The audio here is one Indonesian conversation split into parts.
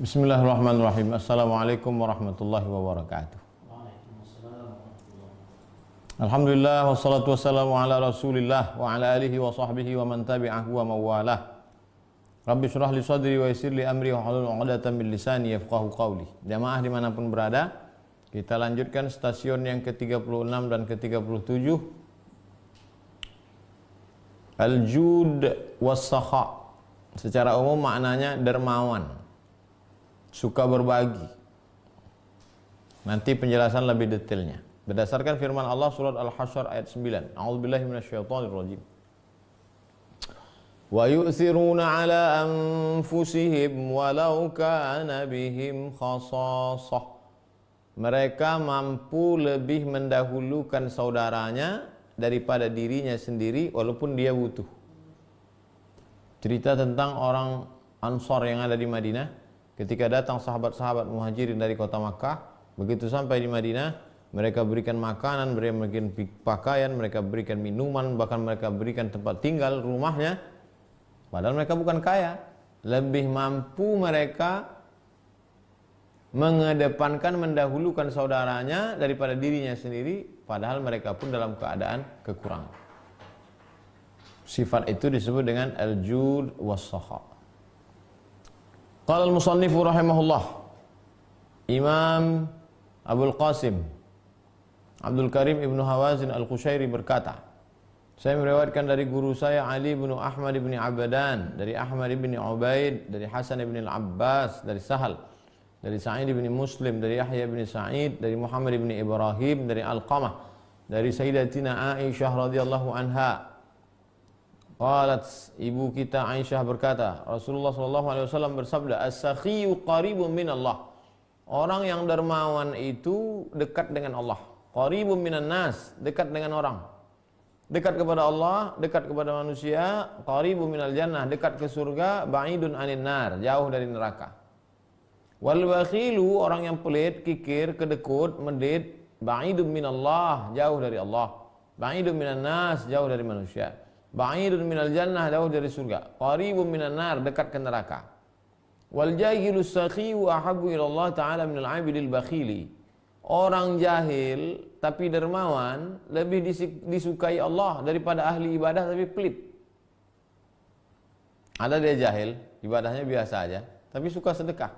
Bismillahirrahmanirrahim. Assalamualaikum warahmatullahi wabarakatuh. Alhamdulillah wassalatu wassalamu ala Rasulillah wa ala alihi wa sahbihi wa man tabi'ahu wa mawalah. Rabbi syrah li sadri wa yassir li amri wa hlul 'uqdatam min lisani yafqahu qawli. Jamaah dimanapun berada, kita lanjutkan stasiun yang ke-36 dan ke-37. Al-jud was-sakha. Secara umum maknanya dermawan, suka berbagi. Nanti penjelasan lebih detailnya berdasarkan firman Allah surat Al-Hasyr ayat 9. A'udzubillahi minasyaitonirrajim. Wa yu'thiruna 'ala anfusihim walau kana bihim khasasah. Mereka mampu lebih mendahulukan saudaranya daripada dirinya sendiri walaupun dia butuh. Cerita tentang orang Ansar yang ada di Madinah. Ketika datang sahabat-sahabat muhajirin dari kota Makkah, begitu sampai di Madinah, mereka berikan makanan, mereka berikan pakaian, mereka berikan minuman, bahkan mereka berikan tempat tinggal rumahnya. Padahal mereka bukan kaya. Lebih mampu mereka mengedepankan, mendahulukan saudaranya daripada dirinya sendiri, padahal mereka pun dalam keadaan kekurangan. Sifat itu disebut dengan al-jud was-sakha. Qala al-musannifu rahimahullah, Imam Abul Qasim Abdul Karim Ibnu Hawazin Al-Qushairi berkata, saya meriwayatkan dari guru saya Ali bin Ahmad bin Abadan, dari Ahmad bin Ubaid, dari Hasan bin Al-Abbas, dari Sahal, dari Sa'id bin Muslim, dari Yahya bin Sa'id, dari Muhammad bin Ibrahim, dari Alqamah, dari Sayyidatina Aisyah radhiyallahu anha. Qalat, ibu kita Aisyah berkata, Rasulullah SAW bersabda, as-sakhiyu qaribun min Allah. Orang yang dermawan itu dekat dengan Allah. Qaribun minan nas, dekat dengan orang. Dekat kepada Allah, dekat kepada manusia. Qaribun minal jannah, dekat ke surga. Ba'idun anin nar, jauh dari neraka. Wal bakhilu, orang yang pelit, kikir, kedekut, medit. Ba'idun minallah, jauh dari Allah. Ba'idun minan nas, jauh dari manusia. Ba'idun minal jannah, jauh dari surga. Qaribun minan nar, dekat ke neraka. Wal jahilu sakhiyu ahabbu ila Allah ta'ala minal 'abidil bakhili. Orang jahil tapi dermawan lebih disukai Allah daripada ahli ibadah tapi pelit. Ada dia jahil, ibadahnya biasa aja, tapi suka sedekah.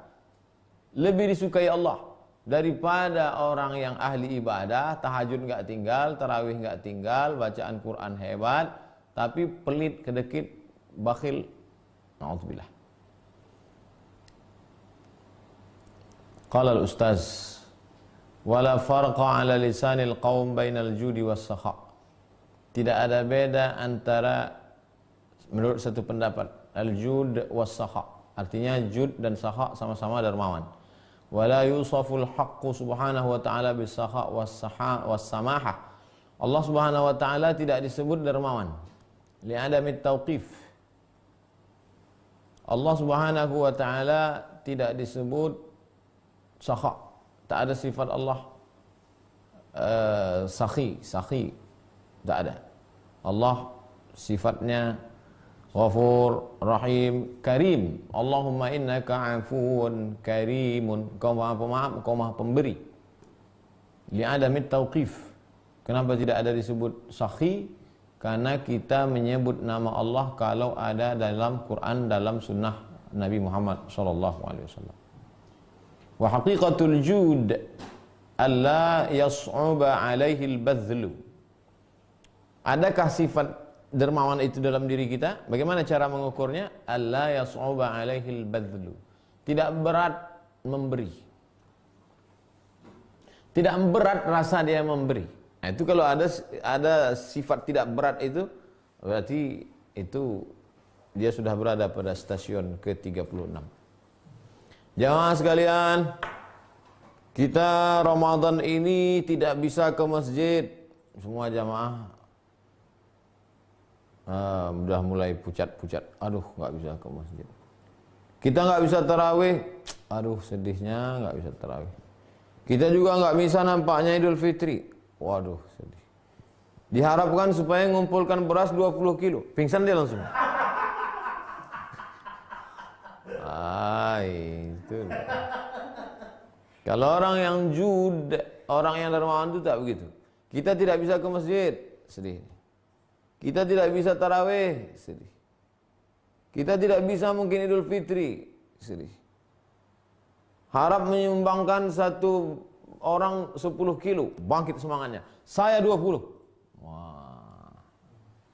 Lebih disukai Allah daripada orang yang ahli ibadah, tahajud enggak tinggal, tarawih enggak tinggal, bacaan Quran hebat, tapi pelit, kedekit, bakhil. Na'udzubillah. Qala al-ustaz, wala farqa ala lisanil qaum bainal judi was sakha. Tidak ada beda antara, menurut satu pendapat, al-jud was sakha. Artinya jud dan sakha sama-sama dermawan. Wala yusaful haqqu subhanahu wa ta'ala bis sakha was samaha. Allah subhanahu wa ta'ala tidak disebut dermawan li'adamit tauqif. Allah subhanahu wa ta'ala tidak disebut sakha. Tak ada sifat Allah sakhi, tak ada. Allah sifatnya Ghafur, Rahim, Karim. Allahumma innaka afuun karimun. Kau maha pemaaf, kau maha pemberi. Li'adamit tauqif. Kenapa tidak ada disebut sakhi? Karena kita menyebut nama Allah kalau ada dalam Quran, dalam sunnah Nabi Muhammad SAW. Wa haqiqatul jud alla yas'uba alaihi al-badhlu. Adakah sifat dermawan itu dalam diri kita? Bagaimana cara mengukurnya? Alla yas'uba alaihi al-badhlu. Tidak berat memberi. Tidak berat rasa dia memberi. Nah, itu kalau ada sifat tidak berat itu, berarti itu dia sudah berada pada stasiun ke-36. Jamaah sekalian, kita Ramadan ini tidak bisa ke masjid. Semua jamaah udah mulai pucat-pucat. Aduh, nggak bisa ke masjid. Kita nggak bisa tarawih. Aduh, sedihnya nggak bisa tarawih. Kita juga nggak bisa nampaknya Idul Fitri. Waduh, sedih. Diharapkan supaya mengumpulkan beras 20 kilo. Pingsan dia langsung. Itu betul. Kalau orang yang jud, orang yang dermawan itu tak begitu. Kita tidak bisa ke masjid, sedih. Kita tidak bisa tarawih, sedih. Kita tidak bisa mungkin Idul Fitri, sedih. Harap menyumbangkan satu orang 10 kilo, bangkit semangatnya. Saya 20. Wah,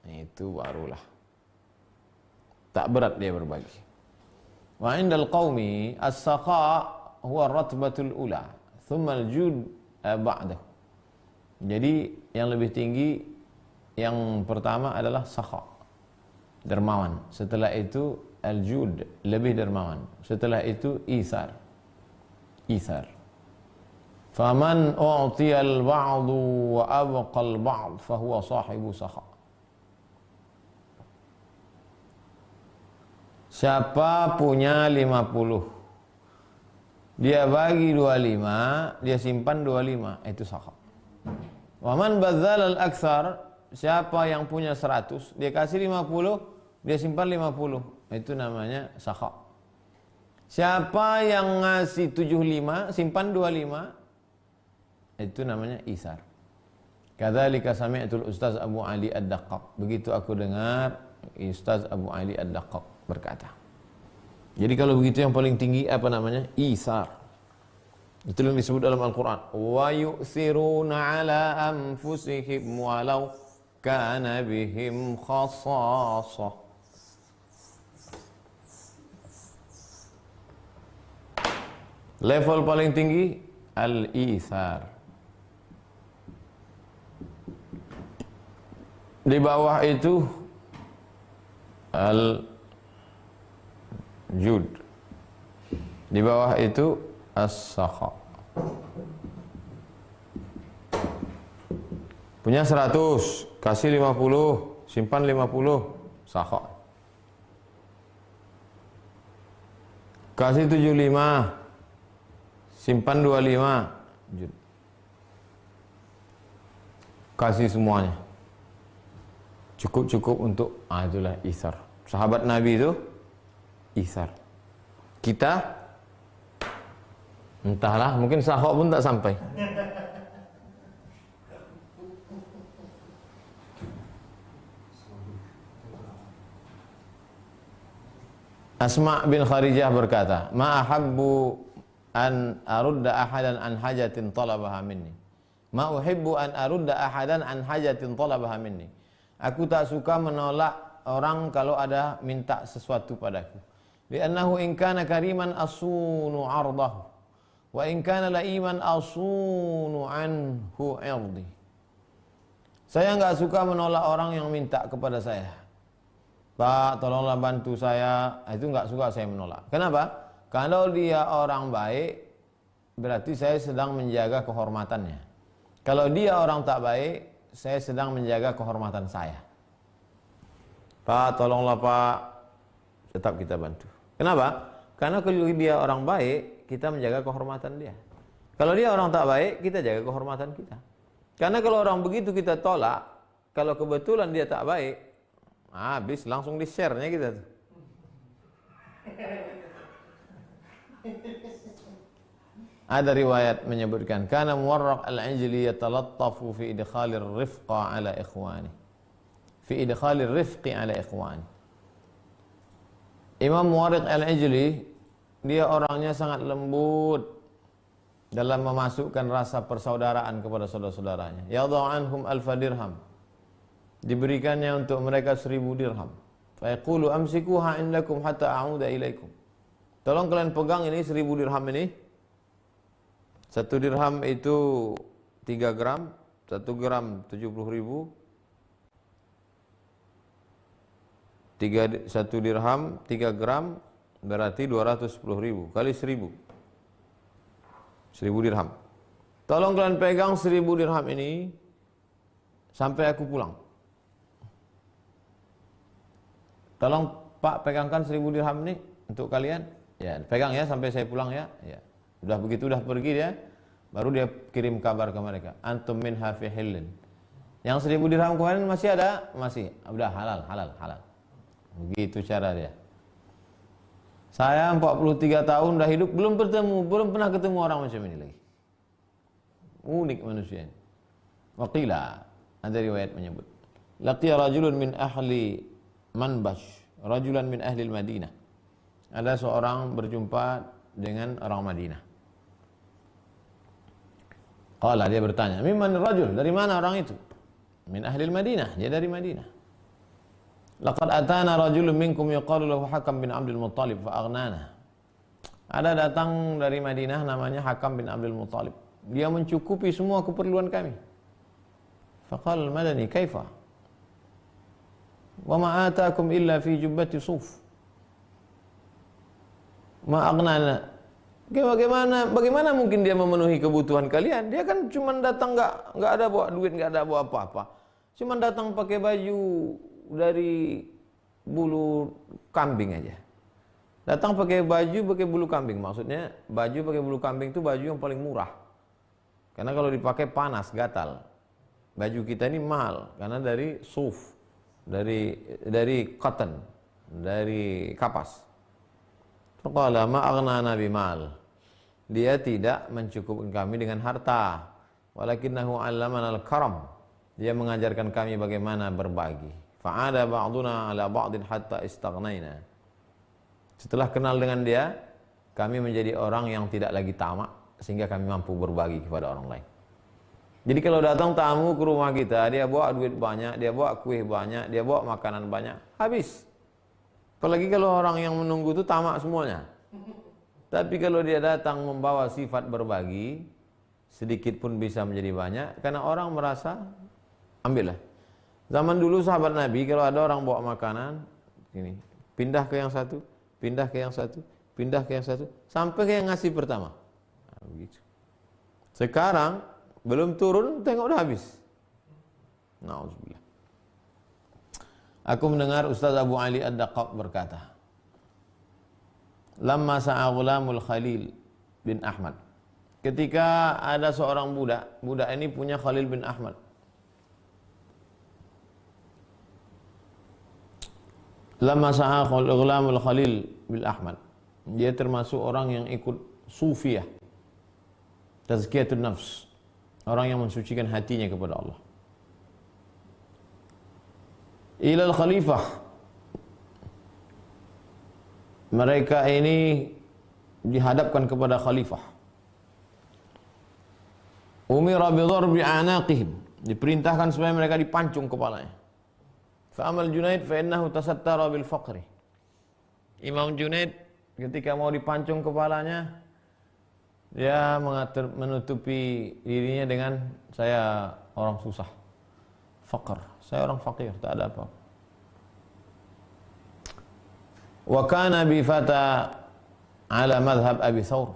itu barulah. Tak berat dia berbagi. Wa indal qaumi as-saqa huwa ratbatul ula, thumma al-jud ba'dahu. Jadi yang lebih tinggi yang pertama adalah sakha, dermawan. Setelah itu al-jud, lebih dermawan. Setelah itu isar. Isar. Faman u'tiya al-ba'du wa abqa al-ba'd fahuwa sahibu sakha. Siapa punya 50, dia bagi 25, dia simpan 25, itu sakha. Waman badzal al-aktsar, siapa yang punya 100, dia kasih 50, dia simpan 50, itu namanya sakha. Siapa yang ngasih 75, simpan 25, itu namanya isar. Kadzalika sami'tul Ustaz Abu Ali Ad-Daqqaq. Begitu aku dengar Ustaz Abu Ali Ad-Daqqaq berkata. Jadi kalau begitu yang paling tinggi apa namanya? Isar. Itu yang disebut dalam Al-Quran. Wa yu'thiruna ala anfusihim walau kana bihim khasasah. Level paling tinggi al-ithar. Di bawah itu al-jud. Di bawah itu as-sakha. Punya 100, kasih 50, simpan 50, sakha. Kasih 75, simpan 25, jud. Kasih semuanya. Cukup-cukup untuk, itulah isar. Sahabat Nabi itu isar. Kita entahlah, mungkin sakha pun tak sampai. Asma bin Kharijah berkata, "Ma ahabbu an arudda ahadan an hajatin talabaha minni." Ma uhibbu an arudda ahadan an hajatin talabaha minni. Aku tak suka menolak orang kalau ada minta sesuatu padaku. Li'annahu in kana kariman asunu 'ardahu wa in kana la'iman asunu anhu 'irdi. Saya enggak suka menolak orang yang minta kepada saya. Pak, tolonglah bantu saya. Itu enggak suka saya menolak. Kenapa? Kalau dia orang baik, berarti saya sedang menjaga kehormatannya. Kalau dia orang tak baik, saya sedang menjaga kehormatan saya. Pak, tolonglah Pak. Tetap kita bantu. Kenapa? Karena kalau dia orang baik, kita menjaga kehormatan dia. Kalau dia orang tak baik, kita jaga kehormatan kita. Karena kalau orang begitu kita tolak, kalau kebetulan dia tak baik, habis langsung di-share-nya kita tuh. Ada riwayat menyebutkan kana Muwarraq al-Ajli yatalattafu fi idkhalir rifqa ala ikhwani. Fi idkhalir rifqi ala ikhwani. Imam Muwarraq al-Ajli dia orangnya sangat lembut dalam memasukkan rasa persaudaraan kepada saudara-saudaranya. Yadha'u anhum alfa dirham. Diberikannya untuk mereka 1000 dirham. Fa yaqulu amsikuha indakum hatta a'uda ilaikum. Tolong kalian pegang ini 1000 dirham ini. 1 dirham itu 3 gram, 1 gram 70.000. 1 dirham 3 gram berarti 210.000 kali 1000. 1000 dirham. Tolong kalian pegang 1000 dirham ini sampai aku pulang. Tolong Pak pegangkan 1000 dirham ini untuk kalian. Ya, pegang ya sampai saya pulang ya. Ya. Udah begitu udah pergi dia, baru dia kirim kabar ke mereka. Antum minha fi hillin. Yang 1000 dirham kemarin masih ada? Masih. Udah halal. Begitu cara dia. Saya 43 tahun dah hidup belum pernah ketemu orang macam ini lagi. Unik manusia ini. Waqila, ada riwayat menyebut, laqiya rajulun min ahli Manbash, rajulan min ahli Madinah. Ada seorang berjumpa dengan orang Madinah. Qala, dia bertanya, mimman rajul? Dari mana orang itu? Min ahli Madinah, dia dari Madinah. Laqad atana rajulun minkum yuqalu lahu Hakam bin Abdul Muttalib fa aghnana. Ada datang dari Madinah namanya Hakam bin Abdul Muttalib. Dia mencukupi semua keperluan kami. Faqala al-Madani, kaifa? Wa ma ataakum illa fi jubbati suf. Ma aghnana. Bagaimana mungkin dia memenuhi kebutuhan kalian? Dia kan cuma datang enggak ada bawa duit, enggak ada bawa apa-apa. Cuma datang pakai baju dari bulu kambing aja. Datang pakai bulu kambing. Maksudnya baju pakai bulu kambing itu baju yang paling murah. Karena kalau dipakai panas, gatal. Baju kita ini mahal karena dari suf, dari cotton, dari kapas. Faqala ma aghnana bimal. Dia tidak mencukupkan kami dengan harta. Walakinnahu 'allamana al-karam. Dia mengajarkan kami bagaimana berbagi. Fa'ada ba'duna 'ala ba'din hatta istaghnaina. Setelah kenal dengan dia, kami menjadi orang yang tidak lagi tamak sehingga kami mampu berbagi kepada orang lain. Jadi kalau datang tamu ke rumah kita, dia bawa duit banyak, dia bawa kue banyak, dia bawa makanan banyak, habis. Apalagi kalau orang yang menunggu itu tamak semuanya. Tapi kalau dia datang membawa sifat berbagi, sedikit pun bisa menjadi banyak, karena orang merasa, ambillah. Zaman dulu sahabat Nabi, kalau ada orang bawa makanan, ini pindah ke yang satu, pindah ke yang satu, pindah ke yang satu, sampai ke yang ngasih pertama. Nah, begitu. Sekarang belum turun, tengok udah habis. Na'udzubillah. Aku mendengar Ustaz Abu Ali Ad-Daqqaq berkata, lamma sa'a ghulamul Khalil bin Ahmad. Ketika ada seorang budak ini punya Khalil bin Ahmad. Lamma sa'a ghulamul Khalil bin Ahmad. Dia termasuk orang yang ikut sufiyah, tazkiyatun nafs, orang yang mensucikan hatinya kepada Allah. Ilal khalifah. Mereka ini dihadapkan kepada khalifah. Umira bi dharbi anaqihim. Diperintahkan supaya mereka dipancung kepalanya. Fa amal Junaid fa innahu tasattara bil faqri. Imam Junaid ketika mau dipancung kepalanya, dia menutupi dirinya dengan, saya orang susah, faqr, saya orang fakir, tak ada apa. Wa kana bi fata ala madhhab Abi Thawr.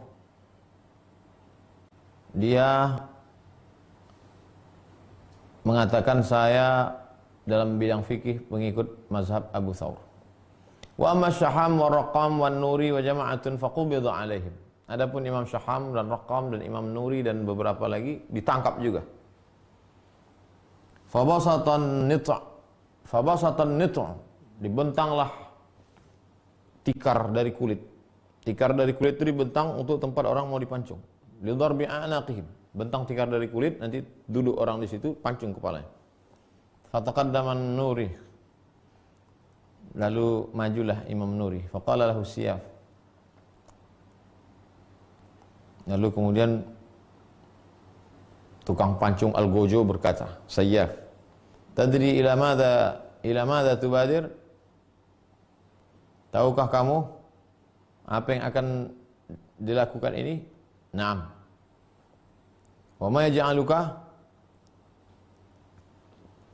Dia mengatakan, saya dalam bidang fikih pengikut mazhab Abu Thawr. Wa amma Syaham wa Raqam wa Nuri wa jama'atun faqubidha alaihim. Adapun Imam Syaham dan Raqam dan Imam Nuri dan beberapa lagi ditangkap juga. Fabasatan nit', dibentanglah tikar dari kulit. Tikar dari kulit itu dibentang untuk tempat orang mau dipancung. Lidharbi a'naqihim. Bentang tikar dari kulit, nanti duduk orang di situ, pancung kepalanya. Fataqaddaman Nuri. Lalu majulah Imam Nuri. Faqala lahu siyaf. Lalu kemudian tukang pancung Al-Gojo berkata, Sayyaf, tadri ila madza tubadir? Tahukah kamu apa yang akan dilakukan ini? Naam. Wa ma yaj'aluka?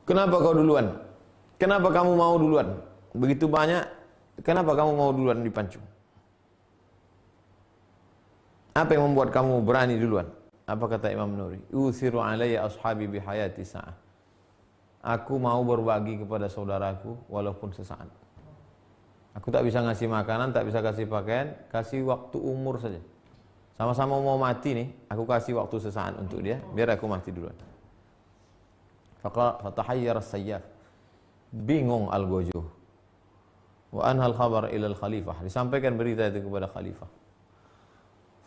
Kenapa kau duluan? Kenapa kamu mau duluan? Begitu banyak, kenapa kamu mau duluan dipancung? Apa yang membuat kamu berani duluan? Apa kata Imam Nuri? Uthiru alayya ashabi bihayati sa'ah. Aku mau berbagi kepada saudaraku walaupun sesaat. Aku tak bisa ngasih makanan, tak bisa kasih pakaian, kasih waktu umur saja. Sama-sama mau mati nih, aku kasih waktu sesaat untuk dia, biar aku mati duluan. Fatahayyar as-sayyaf. Bingung Al-Gojo. wa anhal khabar ila al-khalifah, disampaikan berita itu kepada khalifah.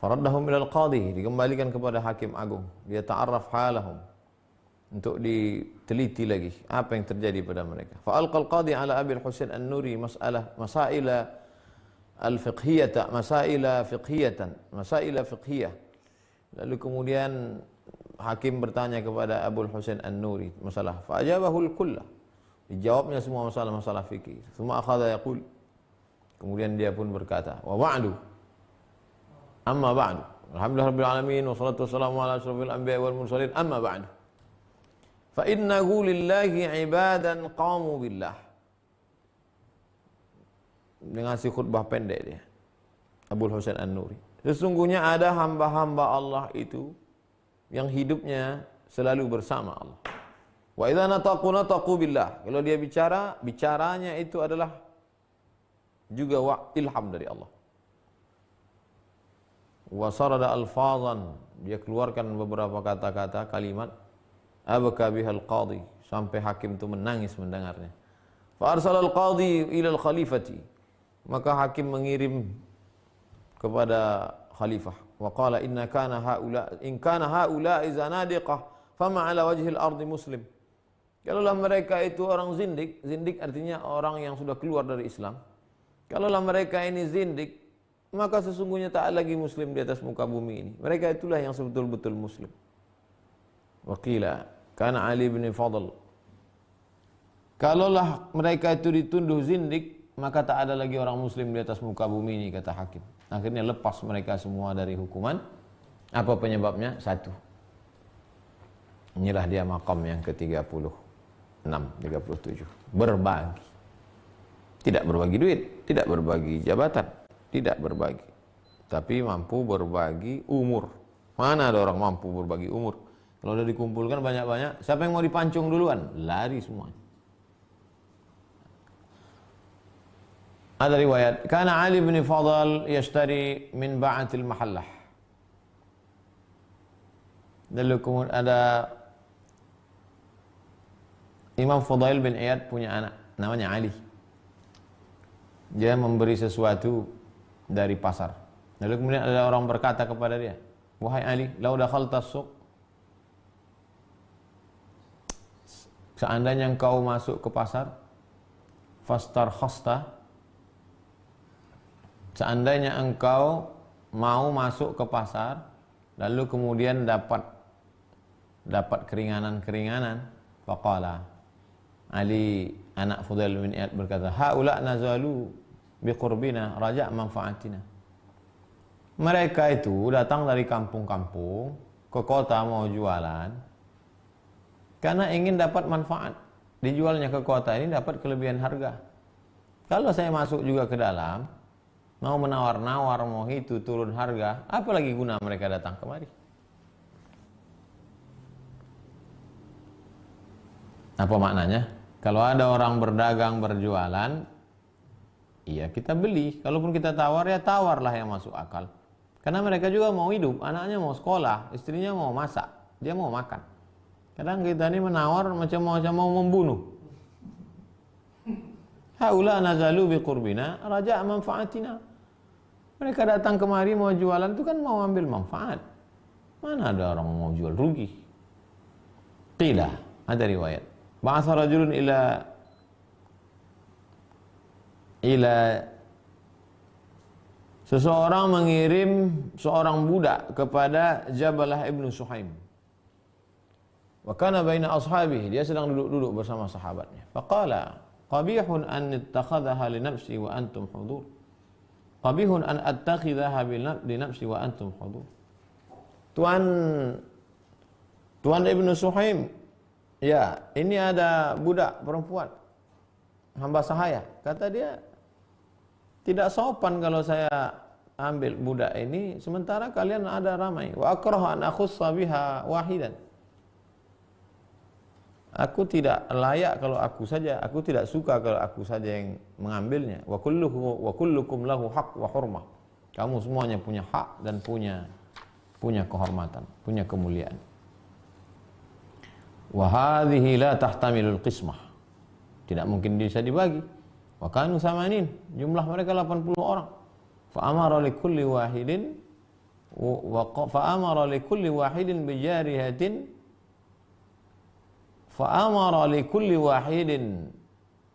Faraddahum ila al-qadhi, dikembalikan kepada hakim agung, dia ta'arraf halahum, untuk diteliti lagi apa yang terjadi pada mereka. Fa alqal qadhi ala Abi al-Husain an-Nuri masaila fiqhiyah. Lalu kemudian hakim bertanya kepada Abu al-Husain an-Nuri masalah, fa ajabahul kullah, dijawabnya semua masalah-masalah fikih. Tsumma akhadha yaqul, kemudian dia pun berkata, wa ba'du, amma ba'du, alhamdulillah rabbil alamin, wassalatu wassalamu ala asyrafil anbiya'i wal mursalin, amma ba'du, fa innahu lillahi ibadan qamu billah. Dia ngasih khutbah pendek dia, Abu Husain an-Nuri. Sesungguhnya ada hamba-hamba Allah itu yang hidupnya selalu bersama Allah. Wa idza nataqu billah. Kalau dia bicara, bicaranya itu adalah juga ilham dari Allah. Wa sarada alfazan, dia keluarkan beberapa kata-kata, kalimat, abka bihal qadhi, sampai hakim itu menangis mendengarnya. Fa arsala al-qadhi ila al-khalifati, maka hakim mengirim kepada khalifah, wa qala in kana haula zanadiqah fama ala wajhil ardi muslim. Kalaulah mereka itu orang zindik, zindik artinya orang yang sudah keluar dari Islam. Kalaulah mereka ini zindik, maka sesungguhnya tak ada lagi muslim di atas muka bumi ini. Mereka itulah yang sebetul-betul muslim. Wa qila kana Ali bin Fadl, kalaulah mereka itu ditunduh zindik, maka tak ada lagi orang muslim di atas muka bumi ini, kata hakim. Akhirnya lepas mereka semua dari hukuman. Apa penyebabnya? Satu, inilah dia maqam yang ke-36, 37. Berbagi. Tidak berbagi duit, tidak berbagi jabatan, tidak berbagi, tapi mampu berbagi umur. Mana ada orang mampu berbagi umur? Kalau udah dikumpulkan banyak-banyak, siapa yang mau dipancung duluan? Lari semuanya. Ada riwayat, kana Ali bin Fadl yashtari min ba'atil mahallah. Lalu kemudian ada Imam Fudail bin Iyad punya anak namanya Ali. Dia memberi sesuatu dari pasar. Lalu kemudian ada orang berkata kepada dia, wahai Ali, lau dakhalta suq, seandainya engkau masuk ke pasar, fastarkhasta, seandainya engkau mau masuk ke pasar, lalu kemudian dapat keringanan-keringanan, faqala Ali, anak Fudail bin Iyad berkata, haula nazalu biqurbina raja' manfaatina. Mereka itu datang dari kampung-kampung ke kota mau jualan karena ingin dapat manfaat. Dijualnya ke kota ini dapat kelebihan harga. Kalau saya masuk juga ke dalam, mau menawar-nawar, mau itu turun harga, apalagi guna mereka datang kemari? Apa maknanya? Kalau ada orang berdagang, berjualan, iya kita beli. Kalaupun kita tawar, ya tawarlah yang masuk akal. Karena mereka juga mau hidup, anaknya mau sekolah, istrinya mau masak, dia mau makan. Kadang kita ini menawar macam-macam, mau membunuh. Haula nazalu biqurbina raja' manfaatina. Mereka datang kemari mau jualan itu kan mau ambil manfaat. Mana ada orang mau jual rugi? Qila, ada riwayat. Ba'atha rajulun ila seseorang mengirim seorang budak kepada Jabalah ibnu Suhaim. Wa kana baina ashabihi, dia sedang duduk-duduk bersama sahabatnya. Faqala, qabihun an ittakhadhaha li nafsi wa antum hudur. Qabihun an attakhidhaha li nafsi wa antum hudur. Tuan Ibnu Suhaim, ya, ini ada budak perempuan, hamba sahaya. Kata dia, tidak sopan kalau saya ambil budak ini sementara kalian ada ramai. Wa akrahu an akhussa biha wahidan. Aku tidak layak kalau aku saja, aku tidak suka kalau aku saja yang mengambilnya. Wa kullukum lahu haq wa hurmah. Kamu semuanya punya hak dan punya kehormatan, punya kemuliaan. Wa hadhihi la tahtamilul qismah. Tidak mungkin bisa dibagi. Wa kanu samanin, jumlah mereka 80 orang. Fa amara li kulli wahidin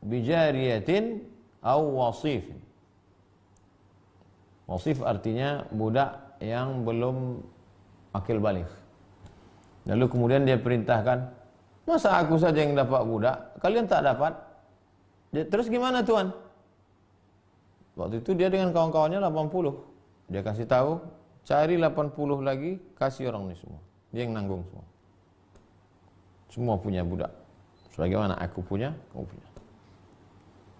bijariyatin aw wasifin. Wasif artinya budak yang belum akil baligh. Lalu kemudian dia perintahkan, masa aku saja yang dapat budak, kalian tak dapat? Terus gimana Tuan? Waktu itu dia dengan kawan-kawannya 80. Dia kasih tahu, cari 80 lagi, kasih orang ini semua. Dia yang nanggung semua. Semua punya budak. Sebagaimana aku punya, kamu punya.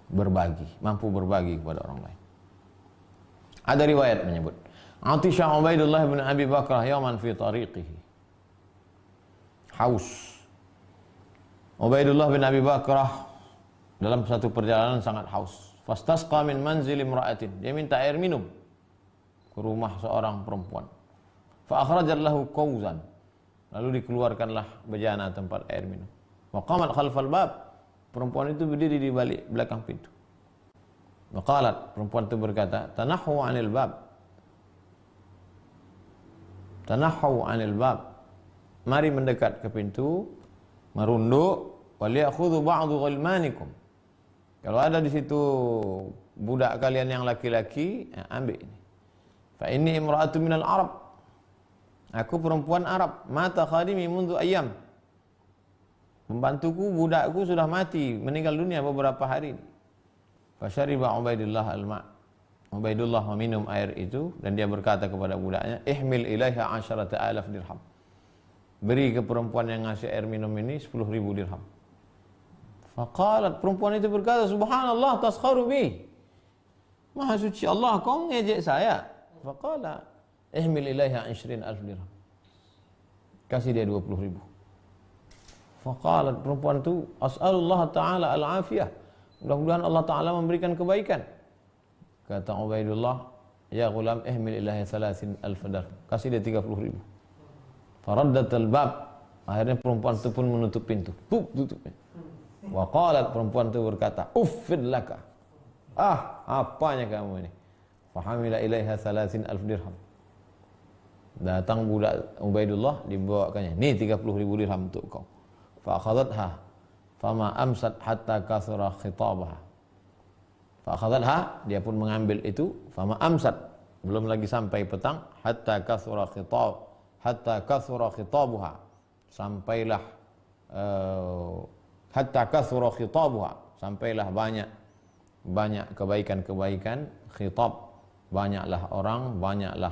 Berbagi, mampu berbagi kepada orang lain. Ada riwayat menyebut, Atisha Ubaidullah bin Abi Bakrah yaman fi tariqihi. Haus. Ubaidullah bin Abi Bakrah dalam satu perjalanan sangat haus. Fastasqa min manzil imra'atin. Dia minta air minum ke rumah seorang perempuan. Fa akhrajat lahu qawzan. Lalu dikeluarkanlah bejana tempat air minum. Wa qamat khalfal bab. Perempuan itu berdiri di balik belakang pintu. Maqalat, perempuan itu berkata, Tanahu 'anil bab. Tanahu 'anil bab. Mari mendekat ke pintu, merunduk, waliyakhudhu ba'du ghilmanikum. Kalau ada di situ budak kalian yang laki-laki, ambil ini. Fa inni imra'atu minal Arab. Aku perempuan Arab, mata khadimi mundu ayyam. Pembantuku, budakku sudah mati, meninggal dunia beberapa hari. Fasyariba Ubaidullah al-ma'. Ubaidullah meminum air itu dan dia berkata kepada budaknya, ihmil ilaiha 10,000 dirham. Beri ke perempuan yang ngasih air minum ini 10.000 dirham. Faqalat, perempuan itu berkata, subhanallah taskharu bi. Maha suci Allah, kau ngejek saya. Faqala, ihmil ilaiha 20,000 dirham. Kasih dia 20.000. Faqalat, perempuan itu, as'alullah ta'ala al-afiyah. Mudah-mudahan Allah Ta'ala memberikan kebaikan. Kata Ubaidullah, ya ghulam ihmil ilahi 30,000 dirham. Kasih dia 30.000. Faraddat al-bab. Akhirnya perempuan itu pun menutup pintu. Tutup pintu. Wa qalat, perempuan itu berkata, uffin laka. Apanya kamu ini? Fahamila ilaiha 30,000 dirham. Datang budak Ubaidullah, dibawakannya. Nih 30.000 dirham untuk kau. Fa akhadhatha. Fama amsat hatta kathura khitabaha. Fa akhadhatha, dia pun mengambil itu. Fama amsat, belum lagi sampai petang. Hatta kathura khitabuha. Sampailah hatta kathura khitabuha. Sampailah banyak kebaikan-kebaikan. Khitab, banyaklah orang, banyaklah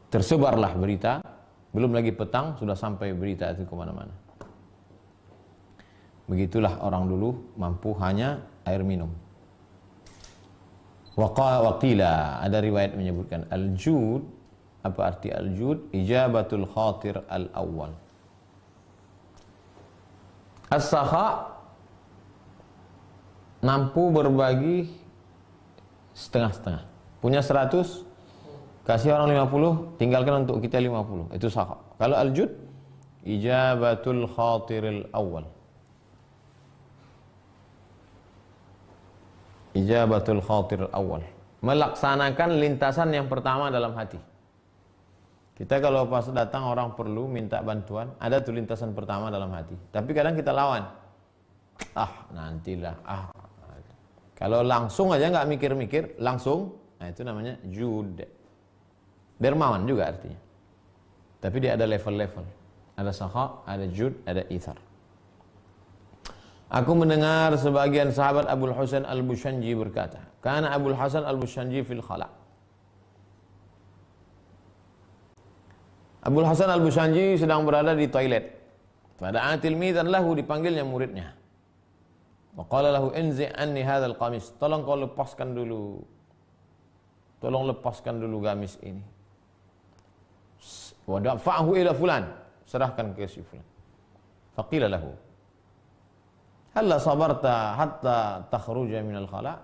tersebarlah berita. Belum lagi petang, sudah sampai berita itu kemana-mana. Begitulah orang dulu mampu hanya air minum. Waqila, ada riwayat menyebutkan al-jud. Apa arti al-jud? Ijabatul khatir al-awwal. As-sakha, mampu berbagi setengah-setengah. Punya 100, kasih orang 50, tinggalkan untuk kita 50. Itu sakha. Kalau al-jud, ijabatul khatiril awal. Ijabatul khatiril awal. Melaksanakan lintasan yang pertama dalam hati. Kita kalau pas datang orang perlu minta bantuan, ada tuh lintasan pertama dalam hati. Tapi kadang kita lawan. Nantilah. Kalau langsung aja nggak mikir-mikir, langsung, nah itu namanya jud. Dermawan juga artinya. Tapi dia ada level-level. Ada sakha, ada jud, ada ithar. Aku mendengar sebagian sahabat Abul Hasan al-Bushanji berkata, Kana Abul Hasan al-Bushanji fil khala. Abul Hasan al-Bushanji sedang berada di toilet. Pada tilmidan lahu, dipanggilnya muridnya. Wa qala lahu inzi anni hadzal qamis. Tolong kau lepaskan dulu. Tolong lepaskan dulu gamis ini. Wa dafa'hu ila fulan. Serahkan ke si fulan. Faqila lahu, halla sabarta hatta takhruja minal khala?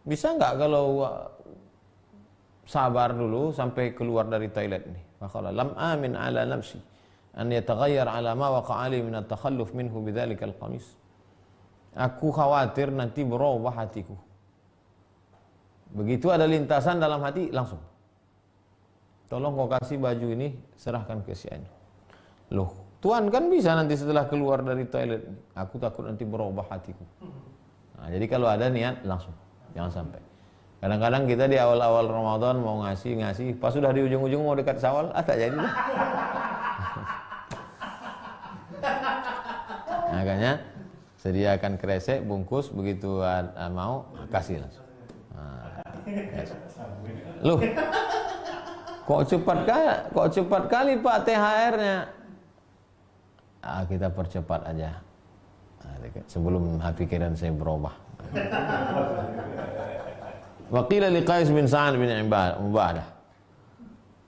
Bisa enggak kalau sabar dulu sampai keluar dari toilet ini? Faqala lam amin ala nafsi an yataghayyar ala ma waqa'a li min at-takhalluf minhu bidzalikal qamis. Aku khawatir nanti berubah hatiku. Begitu ada lintasan dalam hati, langsung. Tolong kau kasih baju ini, serahkan ke si Anu. Loh, Tuhan kan bisa nanti setelah keluar dari toilet. Aku takut nanti berubah hatiku. Nah, jadi kalau ada niat, langsung. Jangan sampai. Kadang-kadang kita di awal-awal Ramadan mau ngasih, pas sudah di ujung-ujung mau dekat Syawal, tak jadi dah. Makanya sediakan kresek, bungkus, begitu mau kasih langsung. Nah, yes. Loh, kok cepat kali Pak THR-nya? Kita percepat aja. Sebelum pikiran saya berubah. Waqila li Qais bin Sa'ad bin Ubadah.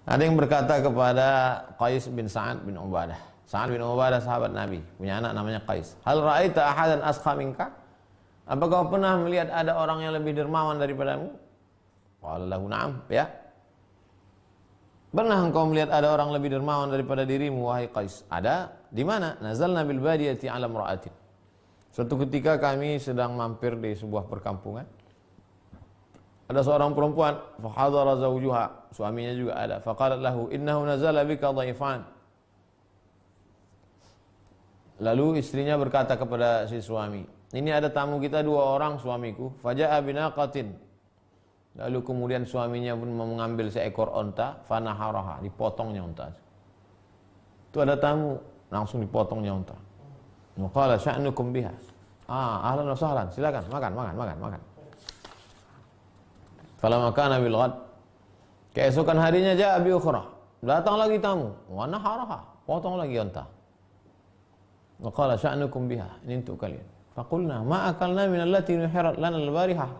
Ada yang berkata kepada Qais bin Sa'ad bin Ubadah. Sa'ad bin Ubadah sahabat Nabi, punya anak namanya Qais. Hal ra'aita ahadan askha minka? Apakah kau pernah melihat ada orang yang lebih dermawan daripadamu? Qala lahu na'am, ya. Pernah engkau melihat ada orang lebih dermawan daripada dirimu, wahai Qais? Ada. Di mana? Nazalna bil badiyati 'ala imra'atin. Suatu ketika kami sedang mampir di sebuah perkampungan. Ada seorang perempuan, fa hadara zawjuha, suaminya juga ada. Faqalat lahu, innahu nazala bika dhaifan. Lalu istrinya berkata kepada si suami, ini ada tamu kita 2 orang suamiku. Faja'a binaqatin. Lalu kemudian suaminya pun mengambil seekor onta, fanaharaha, dipotongnya onta. Itu ada tamu, langsung dipotongnya onta. Qala sya'nukum biha. Ahlan wa sahlan, silakan makan. Falamma kana bil ghad. Keesokan harinya ja'a bi ukhra. Datang lagi tamu, wa naharaha, potong lagi onta. Qala sya'nukum biha, ini untuk kalian. Faqulna ma akalna min allati nuhirat lana al-barihah.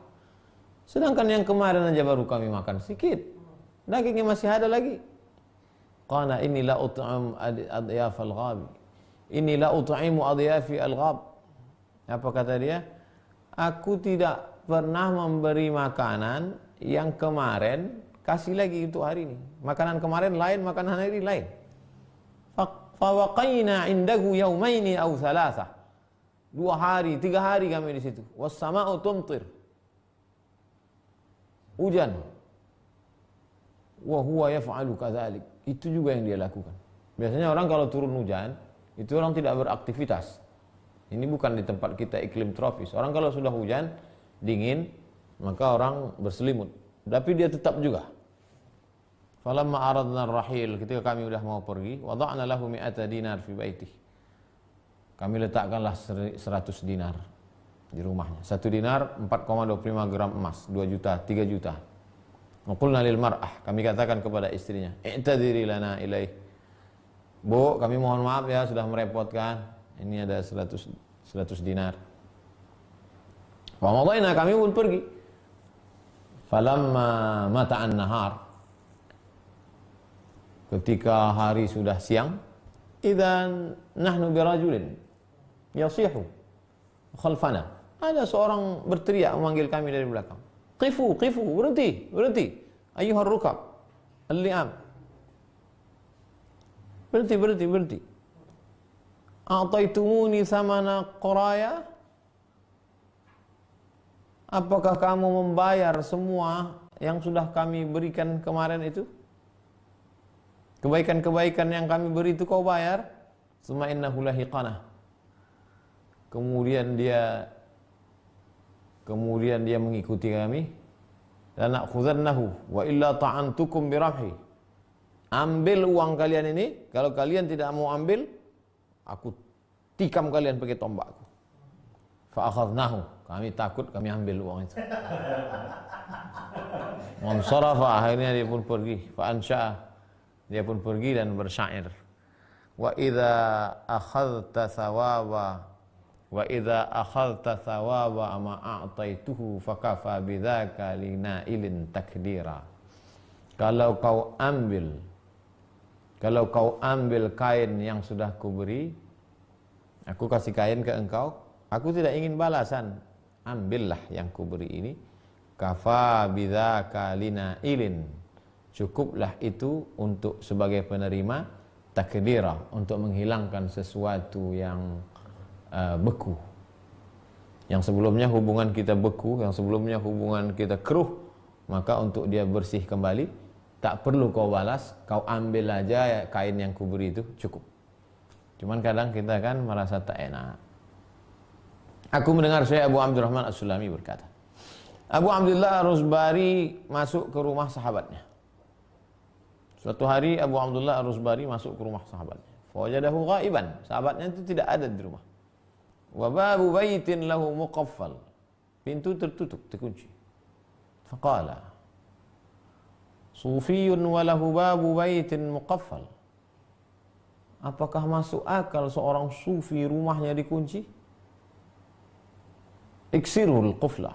Sedangkan yang kemarin aja baru kami makan sedikit. Dagingnya masih ada lagi. Qala inni la ut'am adyaf al-ghab. Inni la ut'imu adyafi al-ghab. Apa kata dia? Aku tidak pernah memberi makanan yang kemarin kasih lagi untuk hari ini. Makanan kemarin lain, makanan hari ini lain. Fawaqaina indahu yawmaini aw thalatha. 2 hari, 3 hari kami di situ. Was-sama'u tumtir. Hujan. Wa huwa yaf'alu kadzalik. Itu juga yang dia lakukan. Biasanya orang kalau turun hujan, itu orang tidak beraktivitas. Ini bukan di tempat kita iklim tropis. Orang kalau sudah hujan, dingin, maka orang berselimut. Tapi dia tetap juga. Falamma aradna ar-rahil, ketika kami sudah mau pergi, wada'na lahu 100 dinar fi baitih. Kami letakkanlah 100 dinar di rumahnya. 1 dinar 4,25 gram emas, 2 juta, 3 juta. Qulna lil mar'ah, kami katakan kepada istrinya, i'tadiri lana ilaih. Bu, kami mohon maaf ya sudah merepotkan. Ini ada 100 dinar. Wa madayna, kami pun pergi. Falamma mata'an nahar, ketika hari sudah siang, idzan nahnu birajulin yasihu khalfana. Ada seorang berteriak memanggil kami dari belakang. Qifu, berhenti. Ayyuhar rukab, al-li'am. Berhenti. A'taitumuni thamana qaraya? Apakah kamu membayar semua yang sudah kami berikan kemarin itu? Kebaikan-kebaikan yang kami beri itu kau bayar? Summa innahu lahiqanah. Kemudian dia mengikuti kami. Lanakhudhannahu wa illa ta'antukum birabhi. Ambil uang kalian ini, kalau kalian tidak mau ambil, aku tikam kalian pakai tombakku. Fa'akhadnahu, kami takut, kami ambil uang itu. Wansarafa, akhirnya dia pun pergi. Fa'ansya'a, dia pun pergi dan bersyair. Wa idza akhadhta thawaba ma a'taituhu fakafa bidzaka linailin takdira. Kalau kau ambil kain yang sudah kuberi, aku kasih kain ke engkau, aku tidak ingin balasan. Ambillah yang kuberi ini. Kafa bidzaka linailin. Cukuplah itu untuk sebagai penerima takdira, untuk menghilangkan sesuatu yang beku. Yang sebelumnya hubungan kita beku, yang sebelumnya hubungan kita keruh, maka untuk dia bersih kembali, tak perlu kau balas, kau ambil aja kain yang kuberi itu, cukup. Cuman kadang kita kan merasa tak enak. Aku mendengar Syekh Abu Abdurrahman As-Sulami berkata, Abu Abdullah Ar-Rusbari masuk ke rumah sahabatnya. Suatu hari Abu Abdullah Ar-Rusbari masuk ke rumah sahabatnya. Fawajadahu ghaiban, sahabatnya itu tidak ada di rumah. Wa babu baitin lahu muqaffal, pintu tertutup, terkunci. Faqala, Sufiyun wa lahu babu baitin muqaffal. Apakah masuk akal seorang sufi rumahnya dikunci? Iksirul quflah,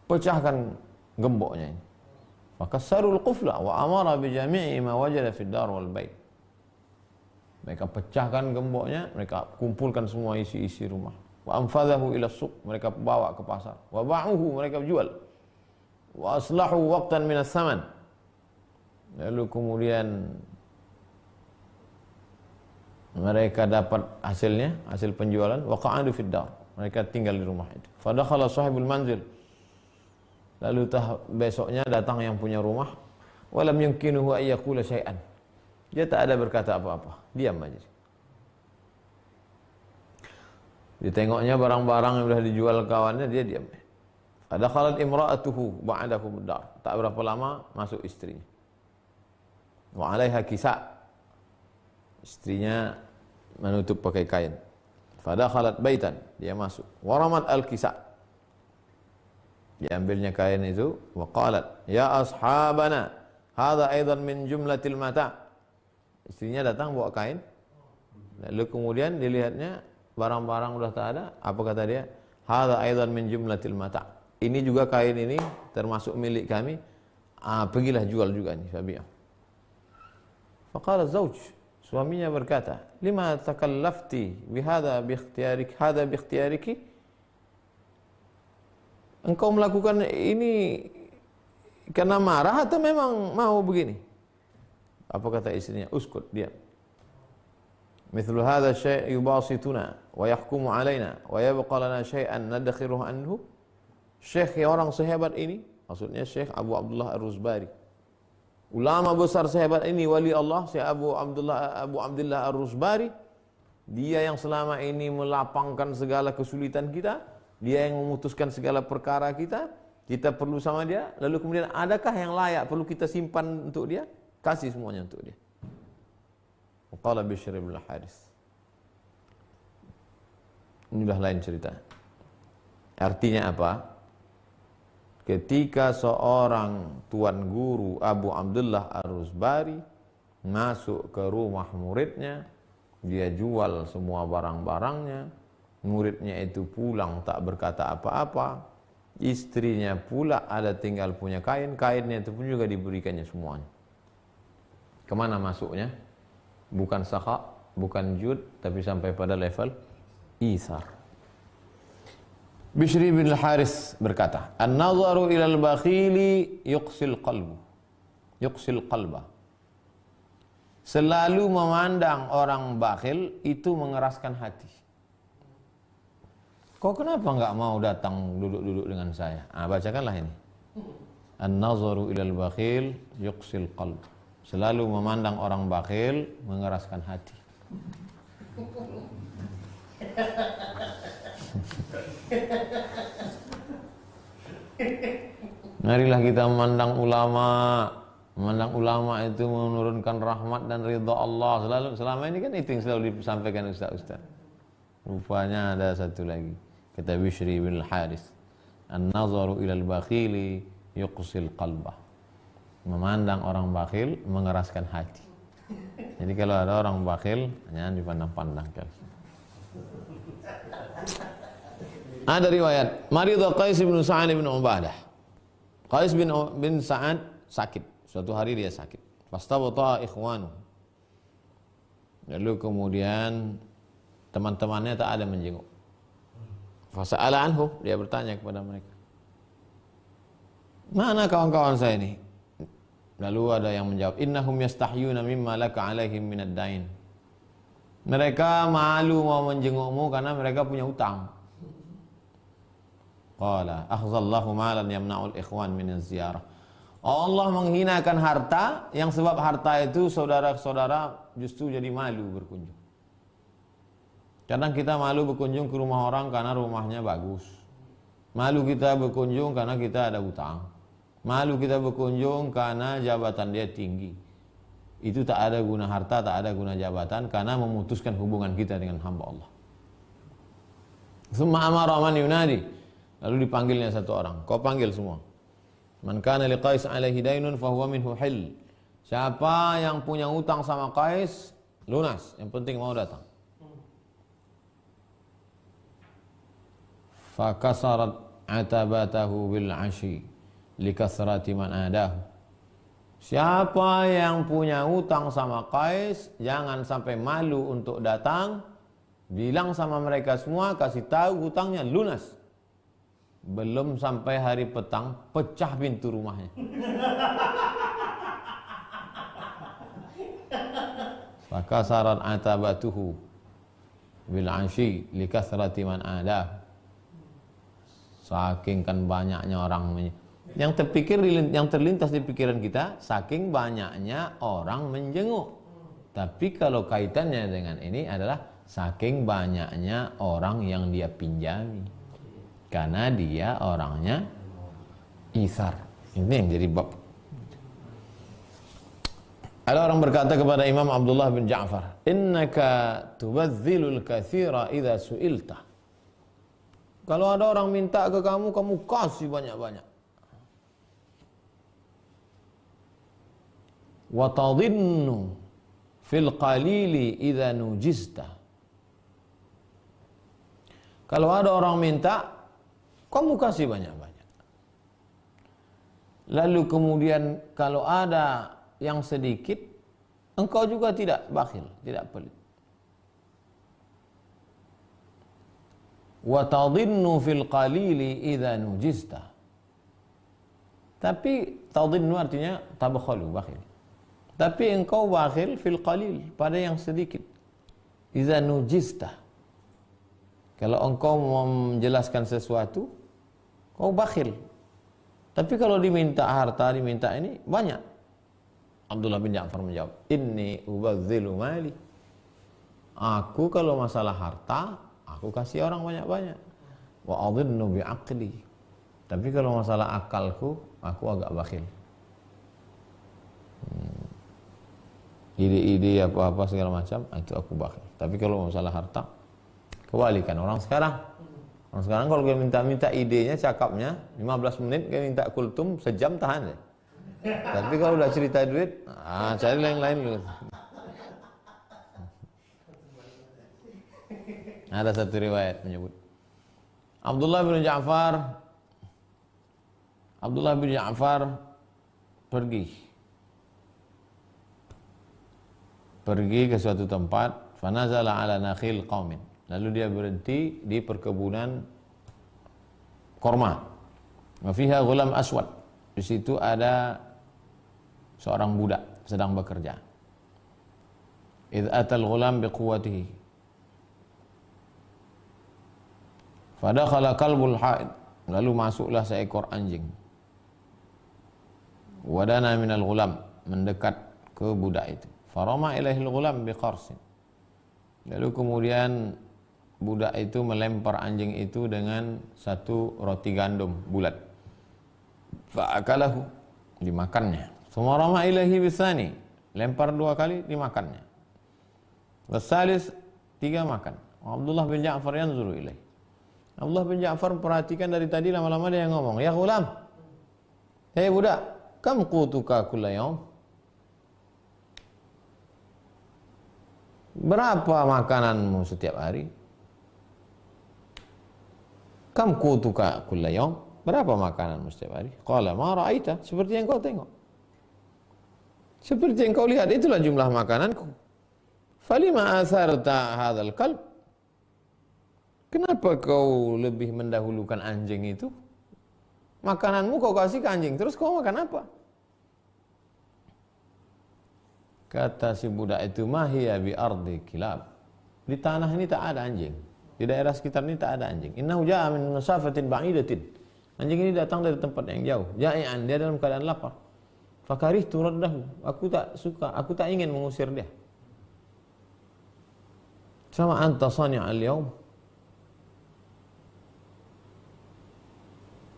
pecahkan gemboknya ini. Fakasarul quflah wa amara bi jami'i ma wajada fid dar wal bait. Mereka pecahkan gemboknya, mereka kumpulkan semua isi-isi rumah. Wa anfadhahu ila suq, mereka bawa ke pasar. Wa ba'uhu, mereka jual. Wa aslahu waqtan min as-saman. Lalu kemudian mereka dapat hasilnya, hasil penjualan. Wa qa'adu fid dar, mereka tinggal di rumah itu. Fadakhala sahibul manzil, lalu besoknya datang yang punya rumah. Walam yumkinuhu ay yaqula syai'an, dia tak ada berkata apa-apa, diam aja. Ditengoknya barang-barang yang sudah dijual kawannya, dia diam. Fadakhalat imra'atuhu ba'dahu bid-dar, tak berapa lama masuk istrinya. Wa 'alaiha kisa', istrinya menutup pakai kain. Fadakhalat baitan, dia masuk. Waramat al-kisa', diambilnya kain itu. Wa qalat, ya ashabana, hadha aidan min jumlatil mata'. Istrinya datang bawa kain. Lalu kemudian dilihatnya barang-barang udah tak ada. Apa kata dia? Hadza aidan min jumlatil mata'. Ini juga kain ini termasuk milik kami. Pergilah jual juga nih, Fabi'ah. Faqala zauj, suaminya berkata, lima takallafti bihadza biikhtiyarik, hadza biikhtiariki? Engkau melakukan ini karena marah atau memang mau begini? Apa kata istrinya? Uskut, diam. Mithlu hadha syai' yubasituna wa yahkumu alaina wa yabqa lana syai'an nadkhiruhu anhu. Syekh orang sehebat ini, maksudnya Syekh Abu Abdullah Ar-Rusbari, ulama besar sehebat ini, wali Allah, Syekh Abu Abdullah Ar-Rusbari, dia yang selama ini melapangkan segala kesulitan kita, dia yang memutuskan segala perkara kita perlu sama dia. Lalu kemudian adakah yang layak perlu kita simpan untuk dia? Kasih semuanya untuk dia. Qala Bishr bin Al-Harits. Ini dah lain cerita. Artinya apa? Ketika seorang tuan guru Abu Abdullah Ar-Rusbari masuk ke rumah muridnya, dia jual semua barang-barangnya, muridnya itu pulang tak berkata apa-apa, istrinya pula ada tinggal punya kain, kainnya itu pun juga diberikannya semuanya. Kemana masuknya? Bukan sakha, bukan jud, tapi sampai pada level isar. Bishr bin Al-Harits berkata, an-nazaru ilal bakhili yuqsil qalbu, yuqsil qalba. Selalu memandang orang bakhil itu mengeraskan hati. Kau kenapa enggak mau datang duduk-duduk dengan saya? Bacakanlah ini. An-nazaru ilal bakhil yuqsil qalbu. Selalu memandang orang bakhil mengeraskan hati. Marilah kita memandang ulama. Memandang ulama itu menurunkan rahmat dan ridha Allah. Selama ini kan itu yang selalu disampaikan ustaz-ustaz. Rupanya ada satu lagi. Kata Bishr bin Al-Harits, an-nazaru ilal bakhili yuqsil qalbah. Memandang orang bakhil mengeraskan hati. Jadi kalau ada orang bakhil, jangan dipandang-pandang kali. Ada riwayat, maridha Qais bin Sa'ad bin Ubadah. Qais bin Sa'ad sakit. Suatu hari dia sakit. Fastabata ikhwanu. Lalu kemudian teman-temannya tak ada menjenguk. Fasa'ala anhu, dia bertanya kepada mereka, mana kawan-kawan saya ini? Lalu ada yang menjawab, innahum yastahyuna mimma laka alaihim minad dain. Mereka malu mau menjengukmu karena mereka punya hutang. Qala akhzallahu malan yamna'ul ikhwan min ziyarah. Allah menghinakan harta yang sebab harta itu saudara-saudara justru jadi malu berkunjung. Kadang kita malu berkunjung ke rumah orang karena rumahnya bagus. Malu kita berkunjung karena kita ada hutang. Malu kita berkunjung karena jabatan dia tinggi. Itu tak ada guna harta, tak ada guna jabatan karena memutuskan hubungan kita dengan hamba Allah. Summa amara man yunadi. Lalu dipanggilnya satu orang. Kau panggil semua. Man kana liqais alaihi dainun fahuwa minhu hil. Siapa yang punya utang sama Qais, lunas. Yang penting mau datang. Fakasarat atabatahu bil ashi likasrati man adahu. Siapa yang punya utang sama Qais, jangan sampai malu untuk datang. Bilang sama mereka semua, kasih tahu hutangnya lunas. Belum sampai hari petang, pecah pintu rumahnya. Fakasarat atabatuhu bil anshi likasrati man adah. Saking kan banyaknya orang yang terlintas di pikiran kita, saking banyaknya orang menjenguk. Tapi kalau kaitannya dengan ini adalah saking banyaknya orang yang dia pinjami. Karena dia orangnya isar. Ini yang jadi bab. Ada orang berkata kepada Imam Abdullah bin Ja'far, "Innaka tubazzilul katsira idza su'ilta." Kalau ada orang minta ke kamu, kamu kasih banyak-banyak. Wa tadhinnu fil qalili idza nujista. Kalau ada orang minta, kamu kasih banyak-banyak. Lalu kemudian kalau ada yang sedikit, engkau juga tidak bakhil, tidak pelit. Wa tadhinnu fil qalili idza nujista. Tapi tadhinnu artinya tabkhalu, bakhil. Tapi engkau bakhil fil qalil, pada yang sedikit. Idza nujista. Kalau engkau mau menjelaskan sesuatu, kau bakhil. Tapi kalau diminta harta, diminta ini banyak. Abdullah bin Ja'far menjawab, "Inni ubazzilu mali." Aku kalau masalah harta, aku kasih orang banyak-banyak. Wa adhinnu bi'aqli. Tapi kalau masalah akalku, aku agak bakhil. Ide-ide apa-apa segala macam, itu aku bakhil. Tapi kalau masalah harta, kebalikan orang sekarang. Orang sekarang kalau dia minta idenya, cakapnya 15 menit, dia minta kultum sejam tahan ya. Tapi kalau udah cerita duit, cari lain-lain dulu. Ada satu riwayat menyebut Abdullah bin Ja'far pergi ke suatu tempat, fanazala ala nakhil qaumin. Lalu dia berhenti di perkebunan korma. Wa fiha ghulam aswad. Di situ ada seorang budak sedang bekerja. Idh atal ghulam biquwwatihi. Fadakhala kalbul haid. Lalu masuklah seekor anjing. Wadana minal ghulam, mendekat ke budak itu. Farama ilaihil ghulam biqarsin. Lalu kemudian budak itu melempar anjing itu dengan satu roti gandum bulat. Fa'akalahu, dimakannya. Summa rama ilaihi bisani, lempar 2 kali, dimakannya. Wasalis, 3 makan. Abdullah bin Ja'far yanzuru ilaih. Abdullah bin Ja'far perhatikan dari tadi, lama-lama dia ngomong, "Ya ghulam, hei budak, kam qutuka kulla yaum?" Berapa makananmu setiap hari? Kam qutuka kulla yaum? Berapa makananmu setiap hari? Qala ma ra'aita, seperti yang kau tengok. Seperti yang kau lihat, itulah jumlah makananku. Falima asarta hadzal kalb? Kenapa kau lebih mendahulukan anjing itu? Makananmu kau kasih ke anjing, terus kau makan apa? Kata si budak itu, "Mahiya bi ardi kilab." Di tanah ini tak ada anjing. Di daerah sekitar ini tak ada anjing. Innahu ja'a min masafatin ba'idatin. Anjing ini datang dari tempat yang jauh. Ja'ian, dia dalam keadaan lapar. Fakarihtu raddahu. Aku tak suka, aku tak ingin mengusir dia. Sama anta sani'al yaum.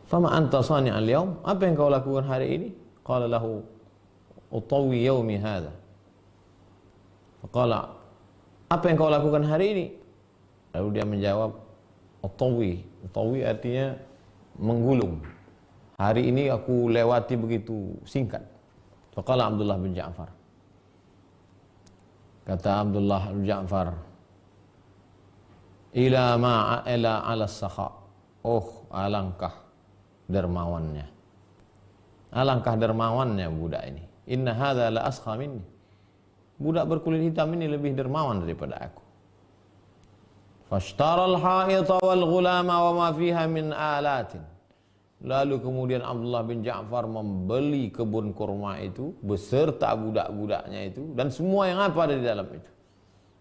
Fama anta sani'al yaum? Apa yang kau lakukan hari ini? Qala lahu utawi yaumi hadha. Faqala, apa yang kau lakukan hari ini? Lalu dia menjawab, utawi. Utawi artinya menggulung. Hari ini aku lewati begitu singkat. Faqala Abdullah bin Ja'far. Kata Abdullah bin Ja'far, ila ma'ala ala sakha. Oh, alangkah dermawannya. Alangkah dermawannya budak ini. Inna hadza la askha minni. Budak berkulit hitam ini lebih dermawan daripada aku. Fashtara al-ha'ita wal ghulama wa ma fiha min alatin. Lalu kemudian Abdullah bin Ja'far membeli kebun kurma itu beserta budak-budaknya itu dan semua yang apa ada di dalam itu.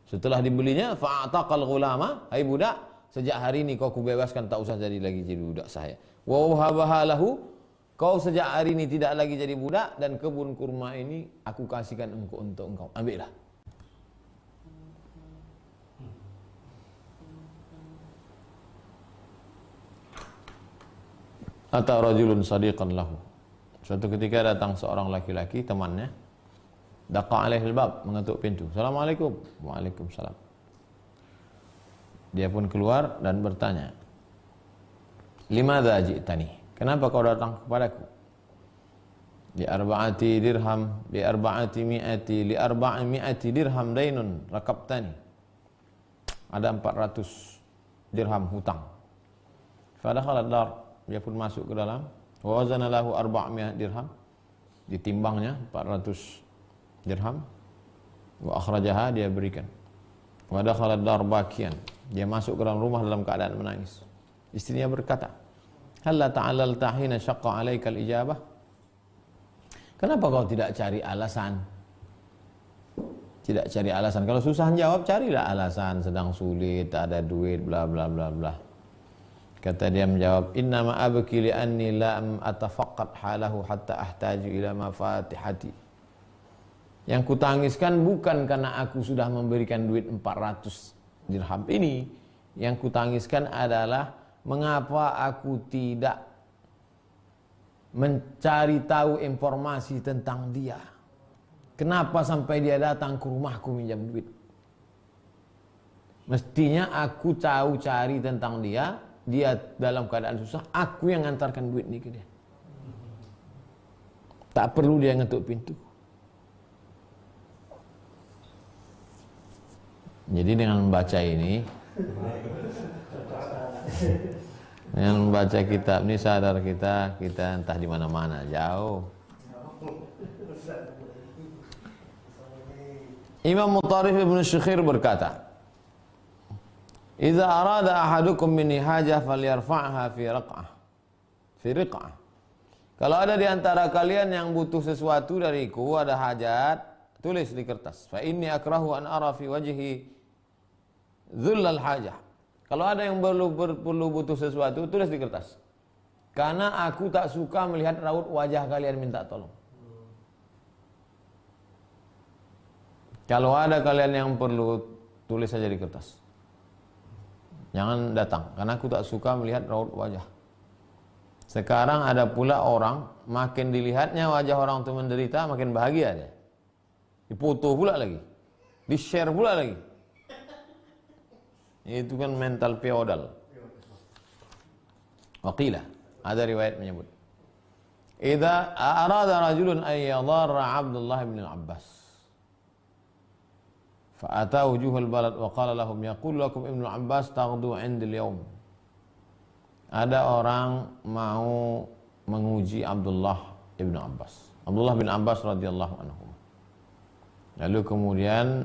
Setelah dibelinya, fa'ataqal ghulama, hai budak, sejak hari ini kau kubebaskan, tak usah jadi lagi jadi budak saya. Wa wahabaha lahu, kau sejak hari ini tidak lagi jadi budak dan kebun kurma ini aku kasihkan untuk engkau. Ambillah. Ata rajulun sadiqan lahu. Suatu ketika datang seorang laki-laki temannya. Daqa alaihil bab, mengetuk pintu. Assalamualaikum. Waalaikumsalam. Dia pun keluar dan bertanya, limadza ji'tani? Kenapa kau datang kepadaku? Li arba'ati dirham, li arba'imi'ati dirham dainun rakabtani. Ada 400 dirham hutang. Fadakhala ad-dar, dia pun masuk ke dalam. Wa wazana lahu 400 dirham. Ditimbangnya 400 dirham. Wa akhrajaha, dia berikan. Wa dakhala ad-dar bakian. Dia masuk ke dalam rumah dalam keadaan menangis. Istrinya berkata, "Halla ta'alalta hina syaqqa 'alaika al-ijabah?" Kenapa kau tidak cari alasan? Tidak cari alasan. Kalau susah jawab, carilah alasan. Sedang sulit, tak ada duit, bla bla bla bla. Kata dia menjawab, "Innama abki li'anni lam atafaqqad halahu hatta ahtaju ila mafatihati." Yang kutangiskan bukan karena aku sudah memberikan duit 400 dirham ini. Yang kutangiskan adalah mengapa aku tidak mencari tahu informasi tentang dia. Kenapa sampai dia datang ke rumahku minjam duit? Mestinya aku tahu cari tentang dia. Dia dalam keadaan susah, aku yang ngantarkan duit ini ke dia. Tak perlu dia ngetuk pintu. Jadi dengan membaca ini, dengan membaca kitab ini sadar kita entah di mana-mana, jauh. Imam Mutarrif Ibn Syakhir berkata, "Idza arada ahadukum minni hajah falyarfa'ha fi riq'ah." Kalau ada di antara kalian yang butuh sesuatu dariku, ada hajat, tulis di kertas. Fa inni akrahu an ara fi wajhi dhullal hajah. Kalau ada yang perlu butuh sesuatu, tulis di kertas. Karena aku tak suka melihat raut wajah kalian minta tolong. Kalau ada kalian yang perlu, tulis saja di kertas. Jangan datang, karena aku tak suka melihat raut wajah. Sekarang ada pula orang, makin dilihatnya wajah orang itu menderita, makin bahagia dia. Dipoto pula lagi, di-share pula lagi. Itu kan mental feodal. Waqilah, ada riwayat menyebut, idza arada rajulun an yadharra Abdullah bin Abbas fa'ata wujuhul balad wa qala lahum yaqulu lakum Ibnu Abbas taghdu 'indi al-yawm. Ada orang mau menguji Abdullah Ibnu Abbas. Abdullah bin Abbas radhiyallahu anhu. Lalu kemudian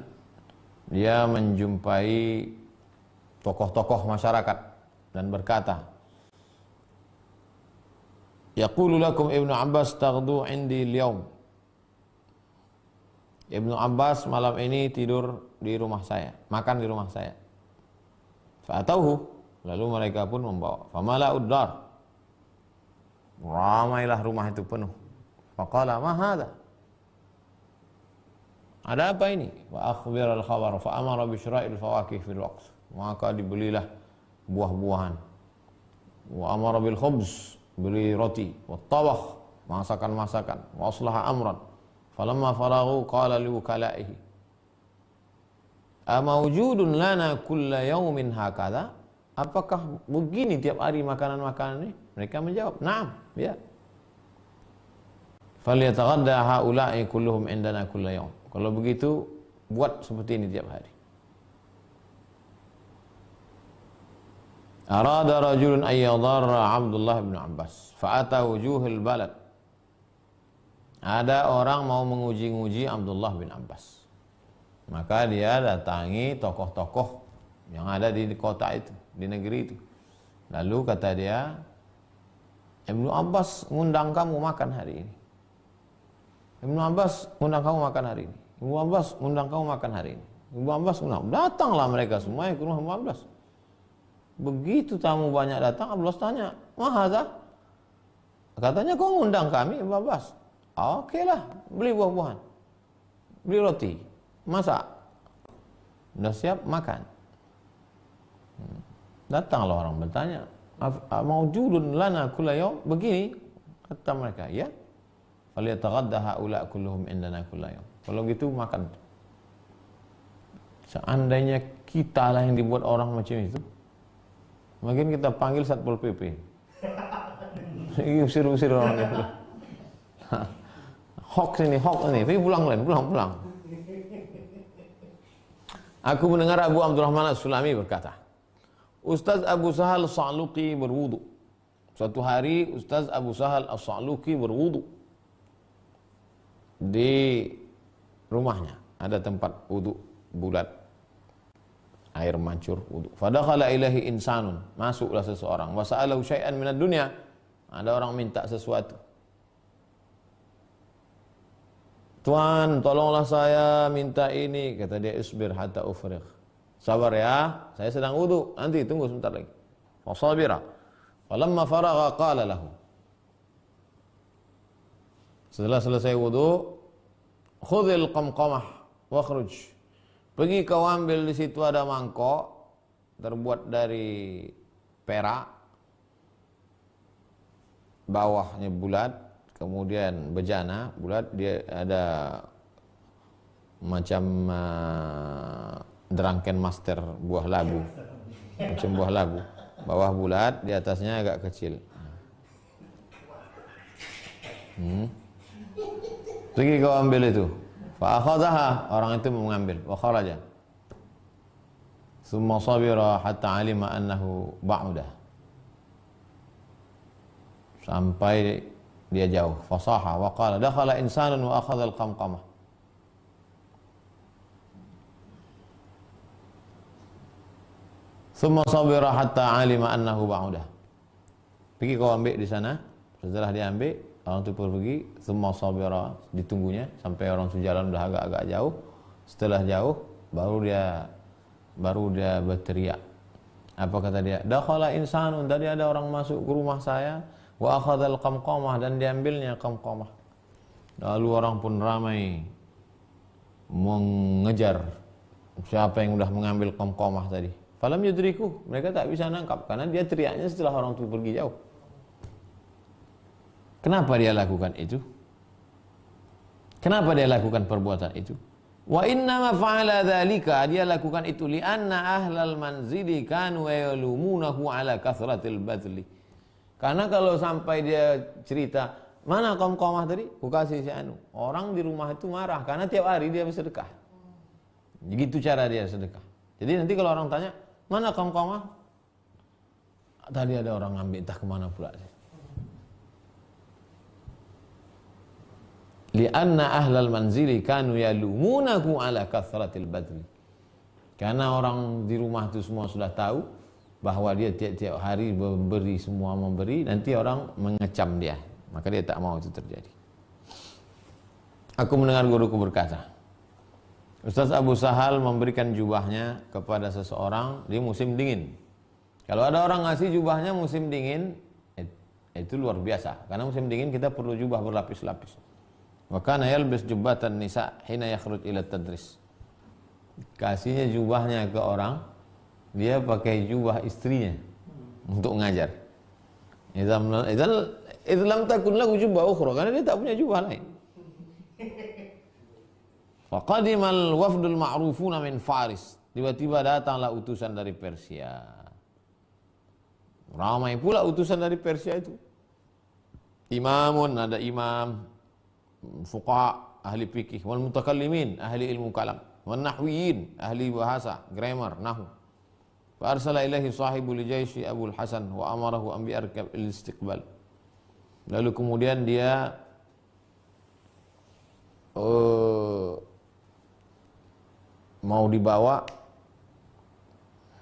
dia menjumpai tokoh-tokoh masyarakat dan berkata, yaqulu lakum Ibnu Abbas taghdu 'indi al-yawm. Ibnu Abbas malam ini tidur di rumah saya, makan di rumah saya. Fa'atauhu, lalu mereka pun membawa. Famala'ud dar, ramailah rumah itu penuh. Faqala ma hadha, ada apa ini? Wa akhbir al-khabar fa amara bi syira'il fawakih fil waqt. Maka dibelilah buah-buahan. Wa amara bil khubz, beli roti, wa tabakh, masakan-masakan, wa aslaha amran. Falamma faraghu qala li wukalaihi, amawjudun lana kulla yawmin hakadha? Apakah begini tiap hari makanan-makanan ini? Mereka menjawab, "Na'am." Ya. Falyataghadda haula'i kulluhum indana kulla yawm. Kalau begitu, buat seperti ini tiap hari. Arada rajulun ayyadharra Abdullah bin Abbas fa'ata wujuhil balad. Ada orang mau menguji-nguji Abdullah bin Abbas. Maka dia datangi tokoh-tokoh yang ada di kota itu, di negeri itu. Lalu kata dia, Ibnu Abbas ngundang kamu makan hari ini. Ibnu Abbas undang kamu makan hari ini. Ibnu Abbas undang kamu makan hari ini. Ibnu Abbas undang. Datanglah mereka semua ke rumah Ibnu Abbas. Begitu tamu banyak datang, Abbas tanya, "Mahadza?" Katanya, "Kau undang kami, Ibnu Abbas." Oke lah, beli buah-buahan, beli roti, masak, udah siap makan. Datanglah orang bertanya, "Maujudun lana kulla yawm?" Begini kata mereka, "Ya." Falyataghadda haula kulluhum indana kulla yawm. Kalau gitu makan. Seandainya kita lah yang dibuat orang macam itu, mungkin kita panggil Satpol PP. Usir-usir orang itu. Hoax ini. Pulang. Aku mendengar Abu Abdurrahman As-Sulami berkata, Ustaz Abu Sahal As-Sa'luqi berwudu. Suatu hari Ustaz Abu Sahal As-Sa'luqi berwudu. Di rumahnya ada tempat wudu bulat, air mancur wudu. Fadakhala ilaihi insanun, masuklah seseorang. Wa sa'alahu syai'an minad dunya, ada orang minta sesuatu. Tuan, tolonglah saya minta ini. Kata dia, isbir hatta ufrigh. Sabar ya, saya sedang wudu, nanti tunggu sebentar lagi. Fasabira. Falamma faragha qala lahu, setelah selesai wudu, khudhil qamqamah wakhruj. Pergi kau ambil, di situ ada mangkok terbuat dari perak, bawahnya bulat, kemudian bejana bulat, dia ada macam drunken master buah labu, macam buah labu, bawah bulat, di atasnya agak kecil. Pergi kau ambil itu. Fa akhadhaha, orang itu mengambil. Wa kharaja. Tsumma sabira hatta alima annahu ba'udah. Sampai dia jauh. Fasaha wa qala dakhala insanun wa akhadha al-qamqamah. Tsumma sabira hatta alima annahu ba'udah. Pergi kau ambil di sana. Setelah dia ambil, orang itu pergi, semua sabira, ditunggunya sampai orang itu jalan udah agak-agak jauh. Setelah jauh, baru dia berteriak. Apa kata dia? Dakhala insanun, tadi ada orang masuk ke rumah saya, wa akhadhal qamqamah, dan diambilnya qamqamah. Lalu orang pun ramai mengejar siapa yang sudah mengambil qamqamah tadi. Falam yudriku, mereka tak bisa nangkap karena dia teriaknya setelah orang itu pergi jauh. Kenapa dia lakukan itu? Kenapa dia lakukan perbuatan itu? Wa inna ma fa'ala dzalika, dia lakukan itu li'anna ahlal manzili kanu yalumunahu ala kathratil badli. Karena kalau sampai dia cerita, mana qamqamah tadi? Ku kasih si anu. Orang di rumah itu marah karena tiap hari dia bersedekah. Begitu cara dia sedekah. Jadi nanti kalau orang tanya, mana qamqamah? Tadi ada orang ngambil, entah kemana pula. Lianna ahlal manzili kanu yalumunahu ala kathratil badri. Karena orang di rumah itu semua sudah tahu bahwa dia tiap-tiap hari memberi, nanti orang mengecam dia. Maka dia tak mau itu terjadi. Aku mendengar guruku berkata, Ustaz Abu Sahal memberikan jubahnya kepada seseorang di musim dingin. Kalau ada orang ngasih jubahnya musim dingin, itu luar biasa. Karena musim dingin kita perlu jubah berlapis-lapis. Wa kana yalbis jubbatan nisa hina yakhruj ila tadris. Kasihnya jubahnya ke orang, dia pakai jubah istrinya untuk ngajar. Idza lam takun lahu jubah ukhra, karena dia tak punya jubah lain. Faqadimal wafdul ma'rufuna min Faris. Tiba-tiba datanglah utusan dari Persia. Ramai pula utusan dari Persia itu. Imamun, ada imam, fuqaha, ahli fikih, wal mutakallimin, ahli ilmu kalam, wan nahwiyin, ahli bahasa, grammar, nahwu. Fa arsala ilaihi sahibul jayshi Abul Hasan wa amarahu an bi'arkab al-istiqbal. Lalu kemudian dia mau dibawa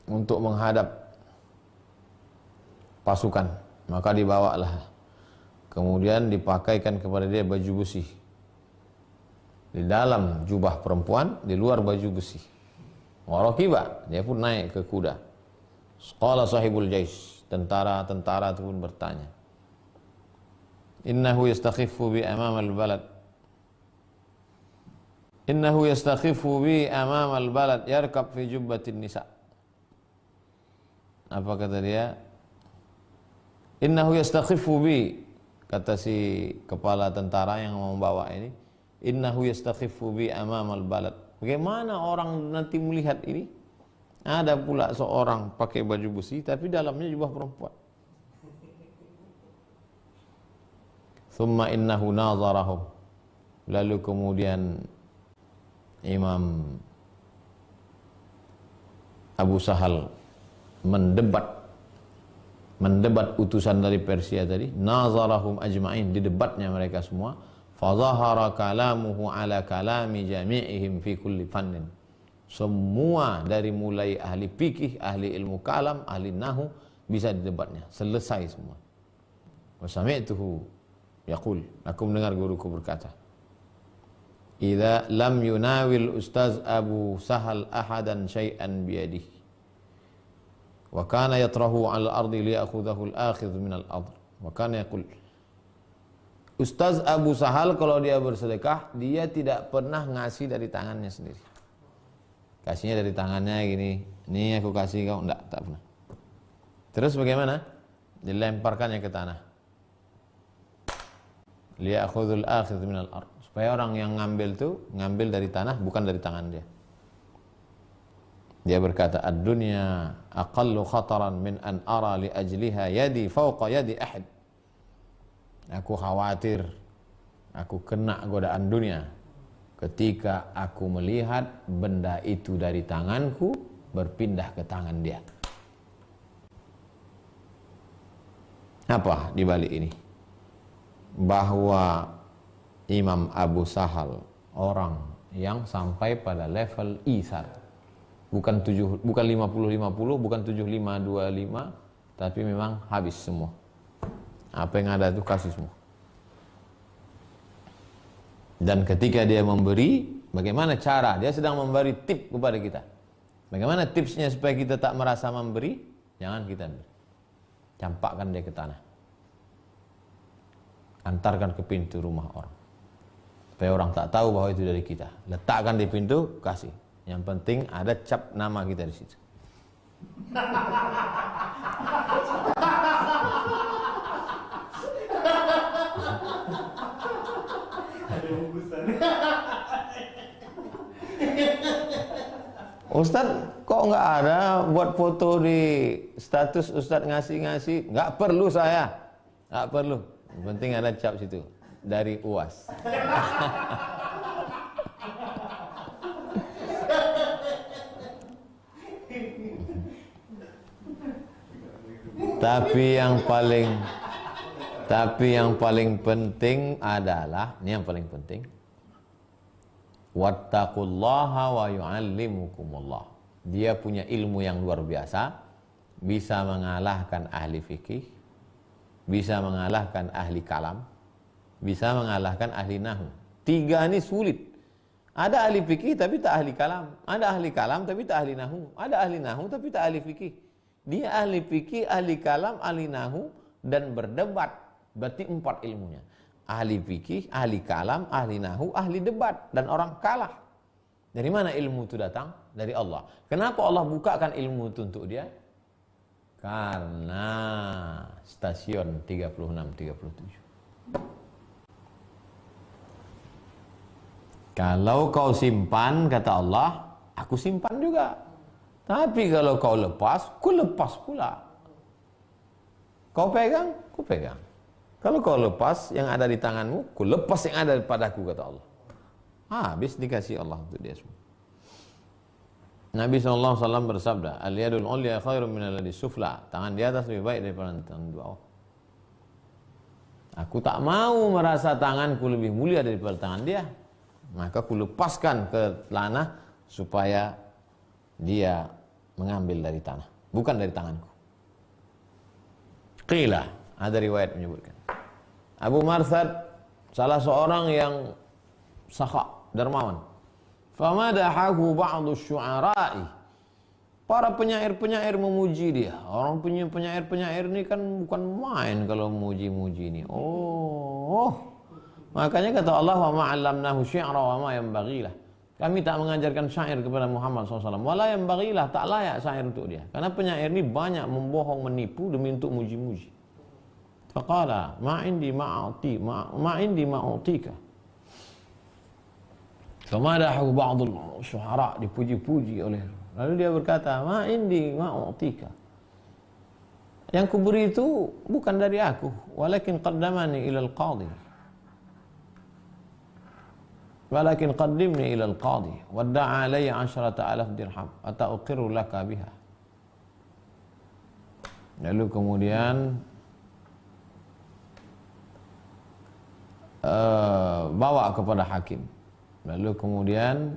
untuk menghadap pasukan, maka dibawalah. Kemudian dipakaikan kepada dia baju besi. Di dalam jubah perempuan, di luar baju besi. Warakiba, dia pun naik ke kuda. Qala sahibul jais, tentara-tentara itu pun bertanya. Innahu yastakhiffu bi amam al-balad. Innahu yastakhiffu bi amam al-balad yarkab fi jubbatin nisa. Apa kata dia? Innahu yastakhiffu bi, kata si kepala tentara yang membawa ini, innahu yastakhiffu bi amam al-balad. Bagaimana orang nanti melihat ini? Ada pula seorang pakai baju besi tapi dalamnya jubah perempuan. Thumma innahu nazarahum. Lalu kemudian Imam Abu Sahal mendebat utusan dari Persia tadi. Nazarahum ajma'in, di debatnya mereka semua. Fadhahara kalamuhu ala kalami jami'ihim fi kulli fannin. Semua dari mulai ahli fikih, ahli ilmu kalam, ahli nahu bisa didebatnya, selesai semua. Wa sami'tuhu yaqul, aku mendengar guruku berkata, idza lam yunawil ustaz Abu Sahal ahadan syai'an biyadihi wa kana yatrahu 'ala al-ardi liya'khudhahu al-akhidh min al-ardh wa kana yaqul, Ustaz Abu Sahal kalau dia bersedekah, dia tidak pernah ngasih dari tangannya sendiri. Kasihnya dari tangannya gini, nih aku kasih kau, enggak, tak pernah. Terus bagaimana? Dilemparkannya ke tanah. Liya'khudhul akhidh min al-ardh, supaya orang yang ngambil tuh ngambil dari tanah, bukan dari tangan dia. Dia berkata, ad-dunya aqallu khataran min an ara li ajliha yadi fawqa yadi ahad. Aku khawatir aku kena godaan dunia ketika aku melihat benda itu dari tanganku berpindah ke tangan dia. Apa di balik ini? Bahwa Imam Abu Sahal orang yang sampai pada level isar. Bukan 50-50, bukan 75-25, tapi memang habis semua. Apa yang ada itu kasih semua. Dan ketika dia memberi, bagaimana cara? Dia sedang memberi tip kepada kita. Bagaimana tipsnya supaya kita tak merasa memberi? Jangan kita beri. Campakkan dia ke tanah. Antarkan ke pintu rumah orang. Supaya orang tak tahu bahwa itu dari kita. Letakkan di pintu, kasih. Yang penting ada cap nama kita di situ. Ustadz, kok nggak ada buat foto di status Ustadz ngasih-ngasih? Nggak perlu saya, nggak perlu. Yang penting ada cap situ dari UAS. Tapi yang paling penting adalah, ini yang paling penting, wattaqullaha wa yu'allimukumullah. Dia punya ilmu yang luar biasa, bisa mengalahkan ahli fikih, bisa mengalahkan ahli kalam, bisa mengalahkan ahli nahwu. 3 ini sulit. Ada ahli fikih tapi tak ahli kalam. Ada ahli kalam tapi tak ahli nahu. Ada ahli nahu tapi tak ahli fikih. Dia ahli fikih, ahli kalam, ahli nahu dan berdebat. Berarti 4 ilmunya. Ahli fikih, ahli kalam, ahli nahu, ahli debat dan orang kalah. Dari mana ilmu itu datang? Dari Allah. Kenapa Allah bukakan ilmu itu untuk dia? Karena stasiun 36-37. Kalau kau simpan, kata Allah, aku simpan juga. Tapi kalau kau lepas, ku lepas pula. Kau pegang, ku pegang. Kalau kau lepas yang ada di tanganmu, ku lepas yang ada padaku, kata Allah. Habis dikasih Allah untuk dia semua. Nabi SAW bersabda, al-yadul ulya khairun minal yadis sufla. Tangan di atas lebih baik daripada tangan di bawah. Aku tak mau merasa tanganku lebih mulia daripada tangan dia. Maka aku lepaskan ke tanah supaya dia mengambil dari tanah, bukan dari tanganku. Qila, ada riwayat menyebutkan Abu Marsad salah seorang yang sakha, dermawan. Famadahahu ba'du syu'ara'i. Para penyair-penyair memuji dia. Orang punya penyair-penyair ini kan bukan main kalau memuji-muji ini. Makanya kata Allah, wa ma'allamnahu syi'ra wa ma yanbaghilah. Kami tak mengajarkan syair kepada Muhammad SAW. Wala yanbaghilah, tak layak syair untuk dia. Karena penyair ini banyak membohong, menipu demi untuk muji-muji. Faqala, ma'indi ma'utika. Famadahu ba'dul syuhara, dipuji-puji oleh. Lalu dia berkata, ma'indi ma'utika. Yang kuberi itu bukan dari aku, walakin qaddamani ilal qadhi. Walakin qaddimni ila al-qadhi wadda'a alayya 10,000 dirham atauqirru laka biha. Lalu kemudian bawa kepada hakim. Lalu kemudian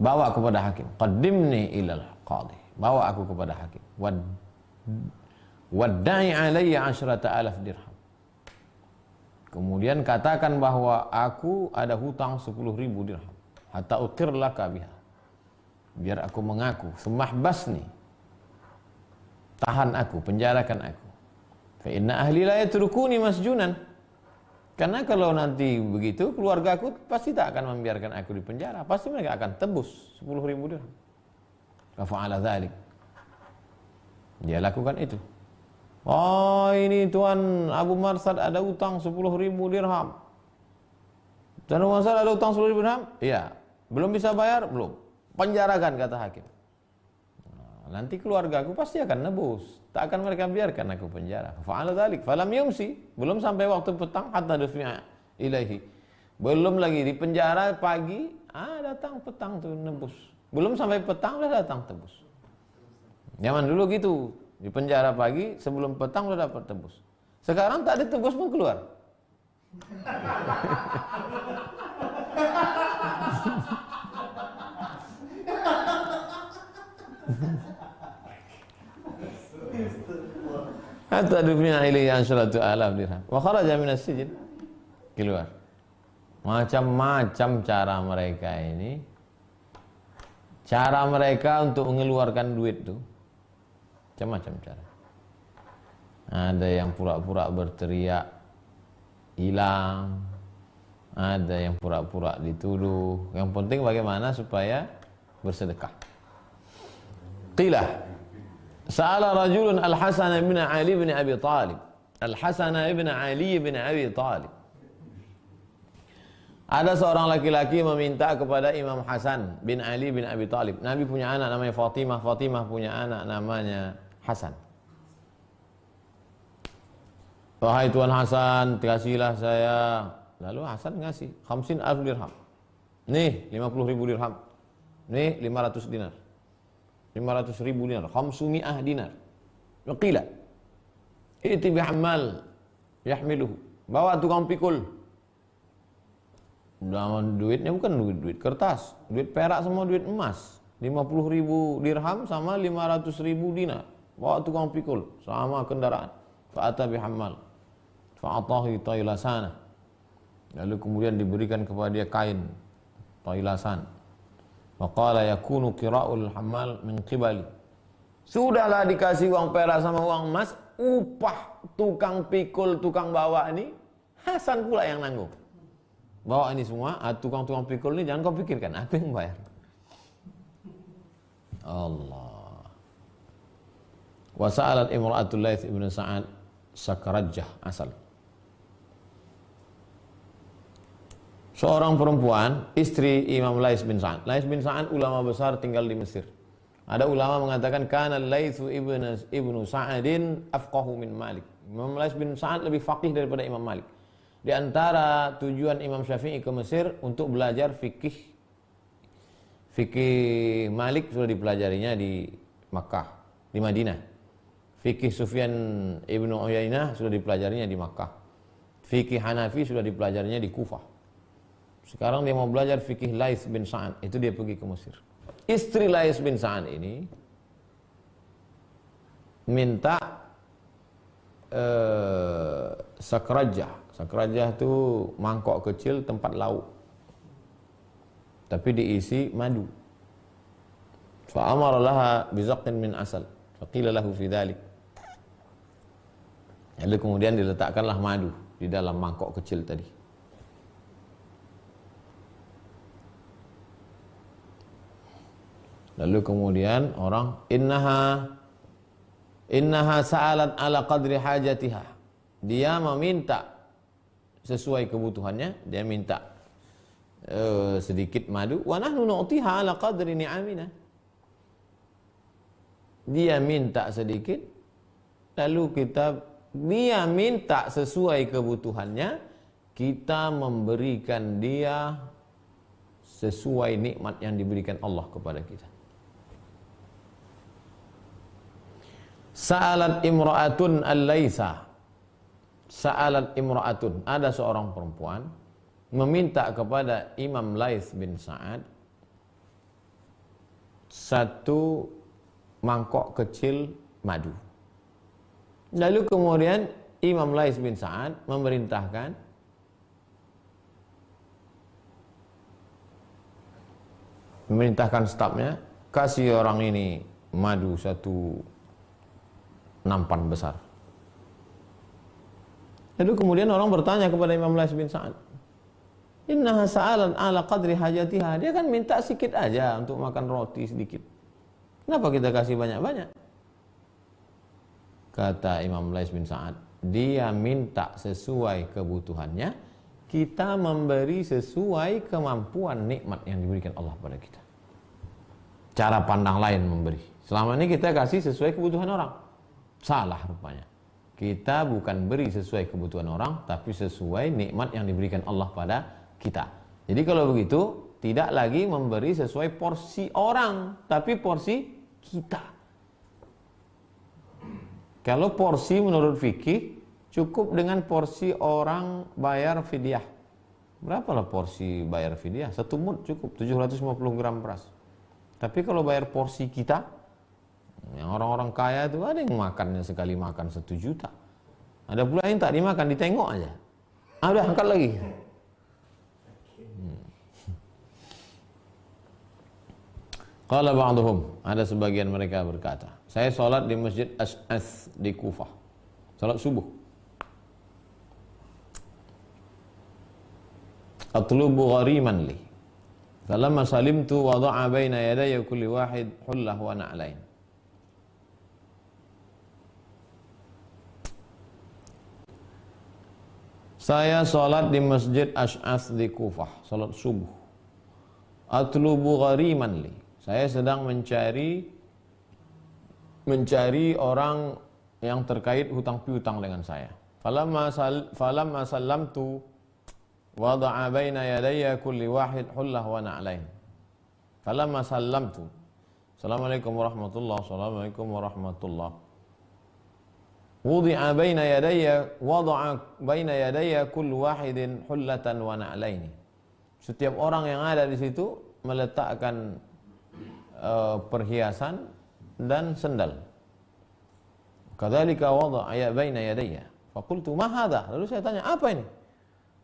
bawa kepada hakim. Qaddimni ila al-qadhi. Bawa aku kepada hakim. Wadda'i alayya 10,000 dirham. Kemudian katakan bahwa aku ada hutang 10.000 dirham. Hatta uqir laka biha. Biar aku mengaku. Semahbasni. Tahan aku, penjarakan aku. Fa inna ahli la yatrukuni masjunan. Karena kalau nanti begitu, keluarga aku pasti tak akan membiarkan aku di penjara. Pasti mereka akan tebus 10.000 dirham. Fa fa'ala dzalik. Dia lakukan itu. Oh, ini Tuan Abu Marsad ada utang 10.000 dirham. Tuan Abu Marsad ada utang 10.000 dirham? Iya. Belum bisa bayar? Belum. Penjarakan, kata hakim. Nah, nanti keluargaku pasti akan nebus. Tak akan mereka biarkan aku penjara. Fa'ala dzalik. Falam yumsi. Belum sampai waktu petang hatta dufi'a ilaihi. Belum lagi di penjara pagi, datang petang tuh nebus. Belum sampai petang udah datang tebus. Zaman dulu gitu. Di penjara pagi, sebelum petang udah dapat tebus. Sekarang tak ada tebus pun keluar. Hatta dufi'a ilayhi 10,000 dirham. Wa kharaja minas sijn. Keluar. Macam-macam cara mereka ini. Cara mereka untuk mengeluarkan duit tuh macam-macam cara. Ada yang pura-pura berteriak hilang, ada yang pura-pura dituduh. Yang penting bagaimana supaya bersedekah. Qila sa'ala rajulun Al-Hasan bin Ali bin Abi Talib. Al-Hasan bin Ali bin Abi Talib. Ada seorang laki-laki meminta kepada Imam Hasan bin Ali bin Abi Talib. Nabi punya anak namanya Fatimah, Fatimah punya anak namanya Hasan. Wahai Tuan Hasan, kasihlah saya. Lalu Hasan ngasih 50,000 dirham. Nih 50.000 dirham. Nih 500 dinar. 500.000 dinar. 500 dinar. Waqila iti bihammal yahmiluhu. Bawa tukang pikul. Duitnya bukan duit kertas, duit perak sama duit emas. 50.000 dirham sama 500.000 dinar. Bawa tukang pikul sama kendaraan. Fa'ata bihammal. Fa'atahi tailasana. Lalu kemudian diberikan kepada dia kain toilasan. Wa qala yakunu qira'ul hamal min qibali. Sudahlah dikasih uang perak sama uang emas, upah tukang pikul, tukang bawa ini Hasan pula yang nanggung. Bawa ini semua, tukang-tukang pikul ini jangan kau pikirkan, aku yang bayar. Allah. Wa sa'alat imra'atul Laits ibn Sa'ad Sakrajah asal. Seorang perempuan, istri Imam Laits bin Sa'ad. Laits bin Sa'ad ulama besar tinggal di Mesir. Ada ulama mengatakan kana Laits ibnu Sa'adin afqahu min Malik. Imam Laits bin Sa'ad lebih faqih daripada Imam Malik. Di antara tujuan Imam Syafi'i ke Mesir untuk belajar fikih Malik sudah dipelajarinya di Makkah, di Madinah. Fikih Sufyan ibnu Uyainah sudah dipelajarinya di Makkah. Fikih Hanafi sudah dipelajarinya di Kufah. Sekarang dia mau belajar fikih Laits bin Sa'ad, itu dia pergi ke Mesir. Istri Laits bin Sa'ad ini minta sakrajah. Sakrajah itu mangkok kecil tempat lauk, tapi diisi madu. Fa'amara laha bizaqtin min asal, faqila lahu fi dhalik. Lalu kemudian diletakkanlah madu di dalam mangkok kecil tadi. Lalu kemudian orang innaha sa'alat ala qadri hajatiha. Dia meminta sesuai kebutuhannya, dia minta sedikit madu, wa nahnu nu'tiha ala qadri ni'amina. Dia minta sedikit, lalu dia minta sesuai kebutuhannya, kita memberikan dia sesuai nikmat yang diberikan Allah kepada kita. Sa'alat imra'atun al-Laisa. Sa'alat imra'atun, ada seorang perempuan meminta kepada Imam Laits bin Sa'ad satu mangkok kecil madu. Lalu kemudian Imam Laits bin Sa'ad memerintahkan stafnya, kasih orang ini madu satu nampan besar. Lalu kemudian orang bertanya kepada Imam Laits bin Sa'ad, innaha sa'alan ala qadri hajatiha. Dia kan minta sedikit aja untuk makan roti sedikit. Kenapa kita kasih banyak-banyak? Kata Imam Laits bin Sa'ad, dia minta sesuai kebutuhannya, kita memberi sesuai kemampuan nikmat yang diberikan Allah pada kita. Cara pandang lain memberi. Selama ini kita kasih sesuai kebutuhan orang. Salah rupanya. Kita bukan beri sesuai kebutuhan orang, tapi sesuai nikmat yang diberikan Allah pada kita. Jadi kalau begitu, tidak lagi memberi sesuai porsi orang, tapi porsi kita. Kalau porsi menurut fikih, cukup dengan porsi orang bayar fidyah. Berapalah porsi bayar fidyah? 1 mud cukup, 750 gram beras. Tapi kalau bayar porsi kita, yang orang-orang kaya itu ada yang makannya sekali makan 1 juta. Ada pula yang tak dimakan, ditengok aja. Udah angkat lagi. Qala ba'duhum, ada sebagian mereka berkata, saya sholat di Masjid Ash'ath di Kufah, sholat subuh. Atlubu ghariman li, falamma salimtu wada'a baina yadayya kulli wahid hullah wa na'lain. Saya sholat di Masjid Ash'ath di Kufah, sholat subuh. Atlubu ghariman li, saya sedang mencari orang yang terkait hutang piutang dengan saya. Falamma sallamtu wada'a baina yadayya kulli wahid hullah wa na'lain. Falamma sallamtu, assalamualaikum warahmatullahi wabarakatuh, assalamualaikum warahmatullahi wabarakatuh. Wudi'a baina yadayya, wada'a baina yadayya kullu wahidin hullatan wa na'laini. Setiap orang yang ada di situ meletakkan perhiasan dan sendal. Kadzalika wada'a baina yadayya. Faqultu ma hadha? Lalu saya tanya, apa ini?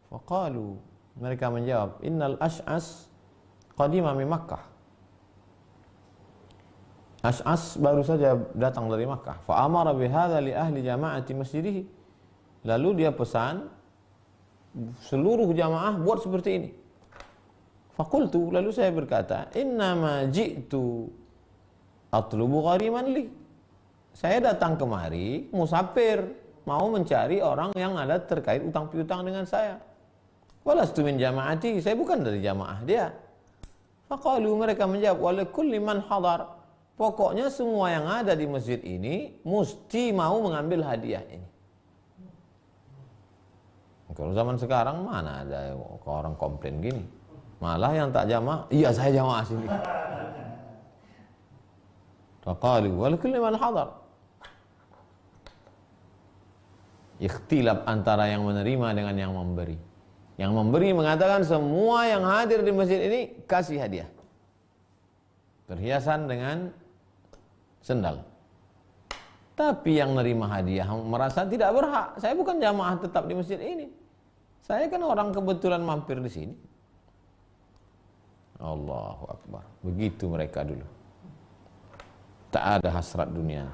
Faqalu, mereka menjawab, innal Ash'as qadima min Makkah. Ash'as baru saja datang dari Makkah. Fa amara bihadza li ahli jama'ati masjidihi. Lalu dia pesan seluruh jamaah buat seperti ini. Faqultu, lalu saya berkata, innama ji'tu atlubu ghariman li. Saya datang kemari musafir, mau mencari orang yang ada terkait utang piutang dengan saya. Walastu min jama'ati, saya bukan dari jamaah dia. Faqalu, mereka menjawab, wala kulli man hadar. Pokoknya semua yang ada di masjid ini mesti mau mengambil hadiah ini. Kalau zaman sekarang mana ada orang komplain gini. Malah yang tak jamaah, iya saya jamaah sini. Faqalu wal kulli man hadar. Ikhtilaf antara yang menerima dengan yang memberi. Yang memberi mengatakan semua yang hadir di masjid ini kasih hadiah. Perhiasan dengan sendal. Tapi yang nerima hadiah merasa tidak berhak. Saya bukan jamaah tetap di masjid ini. Saya kan orang kebetulan mampir di sini. Allahu Akbar. Begitu mereka dulu. Tak ada hasrat dunia.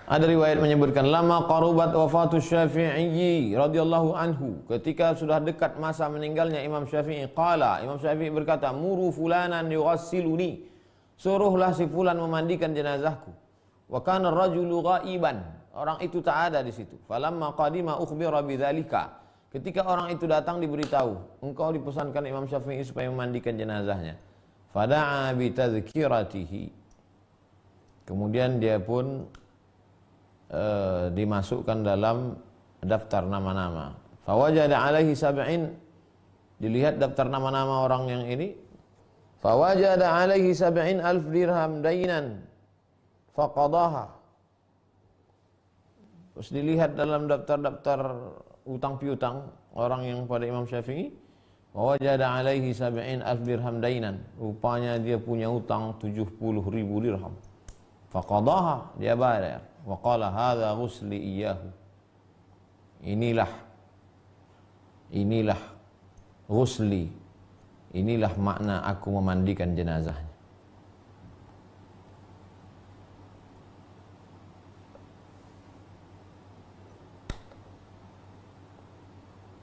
Ada riwayat menyebutkan lama qarubat wafatu Syafi'i radhiyallahu anhu, ketika sudah dekat masa meninggalnya Imam Syafi'i, qala, Imam Syafi'i berkata, muru fulanan yughassiluni, suruhlah si fulan memandikan jenazahku. Wa kana ar-rajulu ghaiban, orang itu tak ada di situ. Falamma qadima ukhbira bidzalika, ketika orang itu datang diberitahu, engkau dipesankan Imam Syafi'i supaya memandikan jenazahnya. Fada'a bi tadhkiratihi, kemudian dia pun dimasukkan dalam daftar nama-nama. Fawajada alaihi sab'in, dilihat daftar nama-nama orang yang ini. Fawajada alaihi 70,000 dirham dainan faqadaha. Terus dilihat dalam daftar-daftar utang piutang orang yang pada Imam Syafi'i. Fawajada alaihi 70,000 dirham dainan. Rupanya dia punya utang 70,000 dirham. Faqadaha, dia bayar. Wa qala hadza ghusli iyyahu. Inilah ghusli. Inilah makna aku memandikan jenazahnya.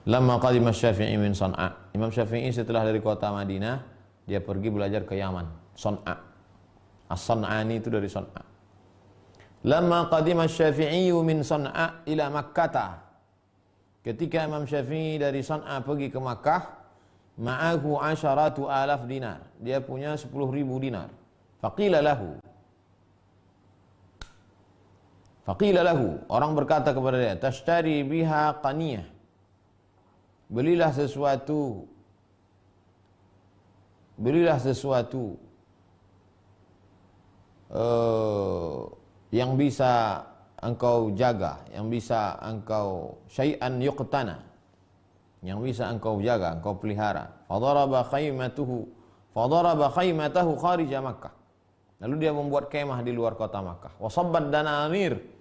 Lama qadima Syafi'i min San'a. Imam Syafi'i setelah dari kota Madinah, dia pergi belajar ke Yaman, San'a. As-San'ani itu dari San'a. Lama qadima Syafi'i min San'a ila Makkah. Ketika Imam Syafi'i dari San'a pergi ke Makkah, ma'ahu 10,000 dinar. Dia punya 10,000 dinar. Faqila lahu, orang berkata kepada dia, tashtari biha qaniyah. Belilah sesuatu yang bisa engkau jaga, yang bisa engkau syai'an yuqtana, yang bisa engkau jaga, engkau pelihara. Fadaraba khaymatahu kharija Makkah. Lalu dia membuat kemah di luar kota Makkah. Wasabbat dananir,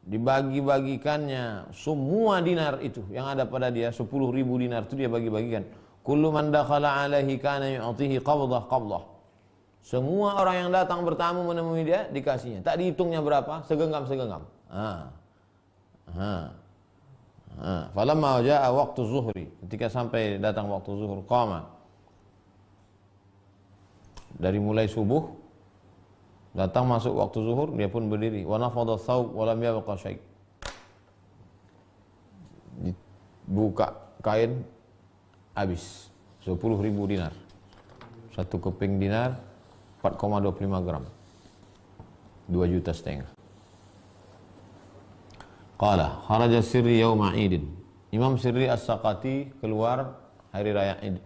dibagi-bagikannya semua dinar itu yang ada pada dia, 10,000 dinar itu dia bagi-bagikan. Kullu man dakhala alaihi kana yu'tihi qabdah. Semua orang yang datang bertamu menemui dia dikasihnya. Tak dihitungnya berapa, segenggam. Falamma jaa waqtu zuhri, ketika sampai datang waktu zuhur, qama. Dari mulai subuh datang masuk waktu zuhur, dia pun berdiri. Wa nafadha thawb wa lam yabqa syai'. Buka kain, habis 10,000 dinar. Satu keping dinar 4,25 gram, 2,5 juta. Qala kharaja Sirri yawma Idin. Imam Sirri As-Saqati keluar hari raya Id,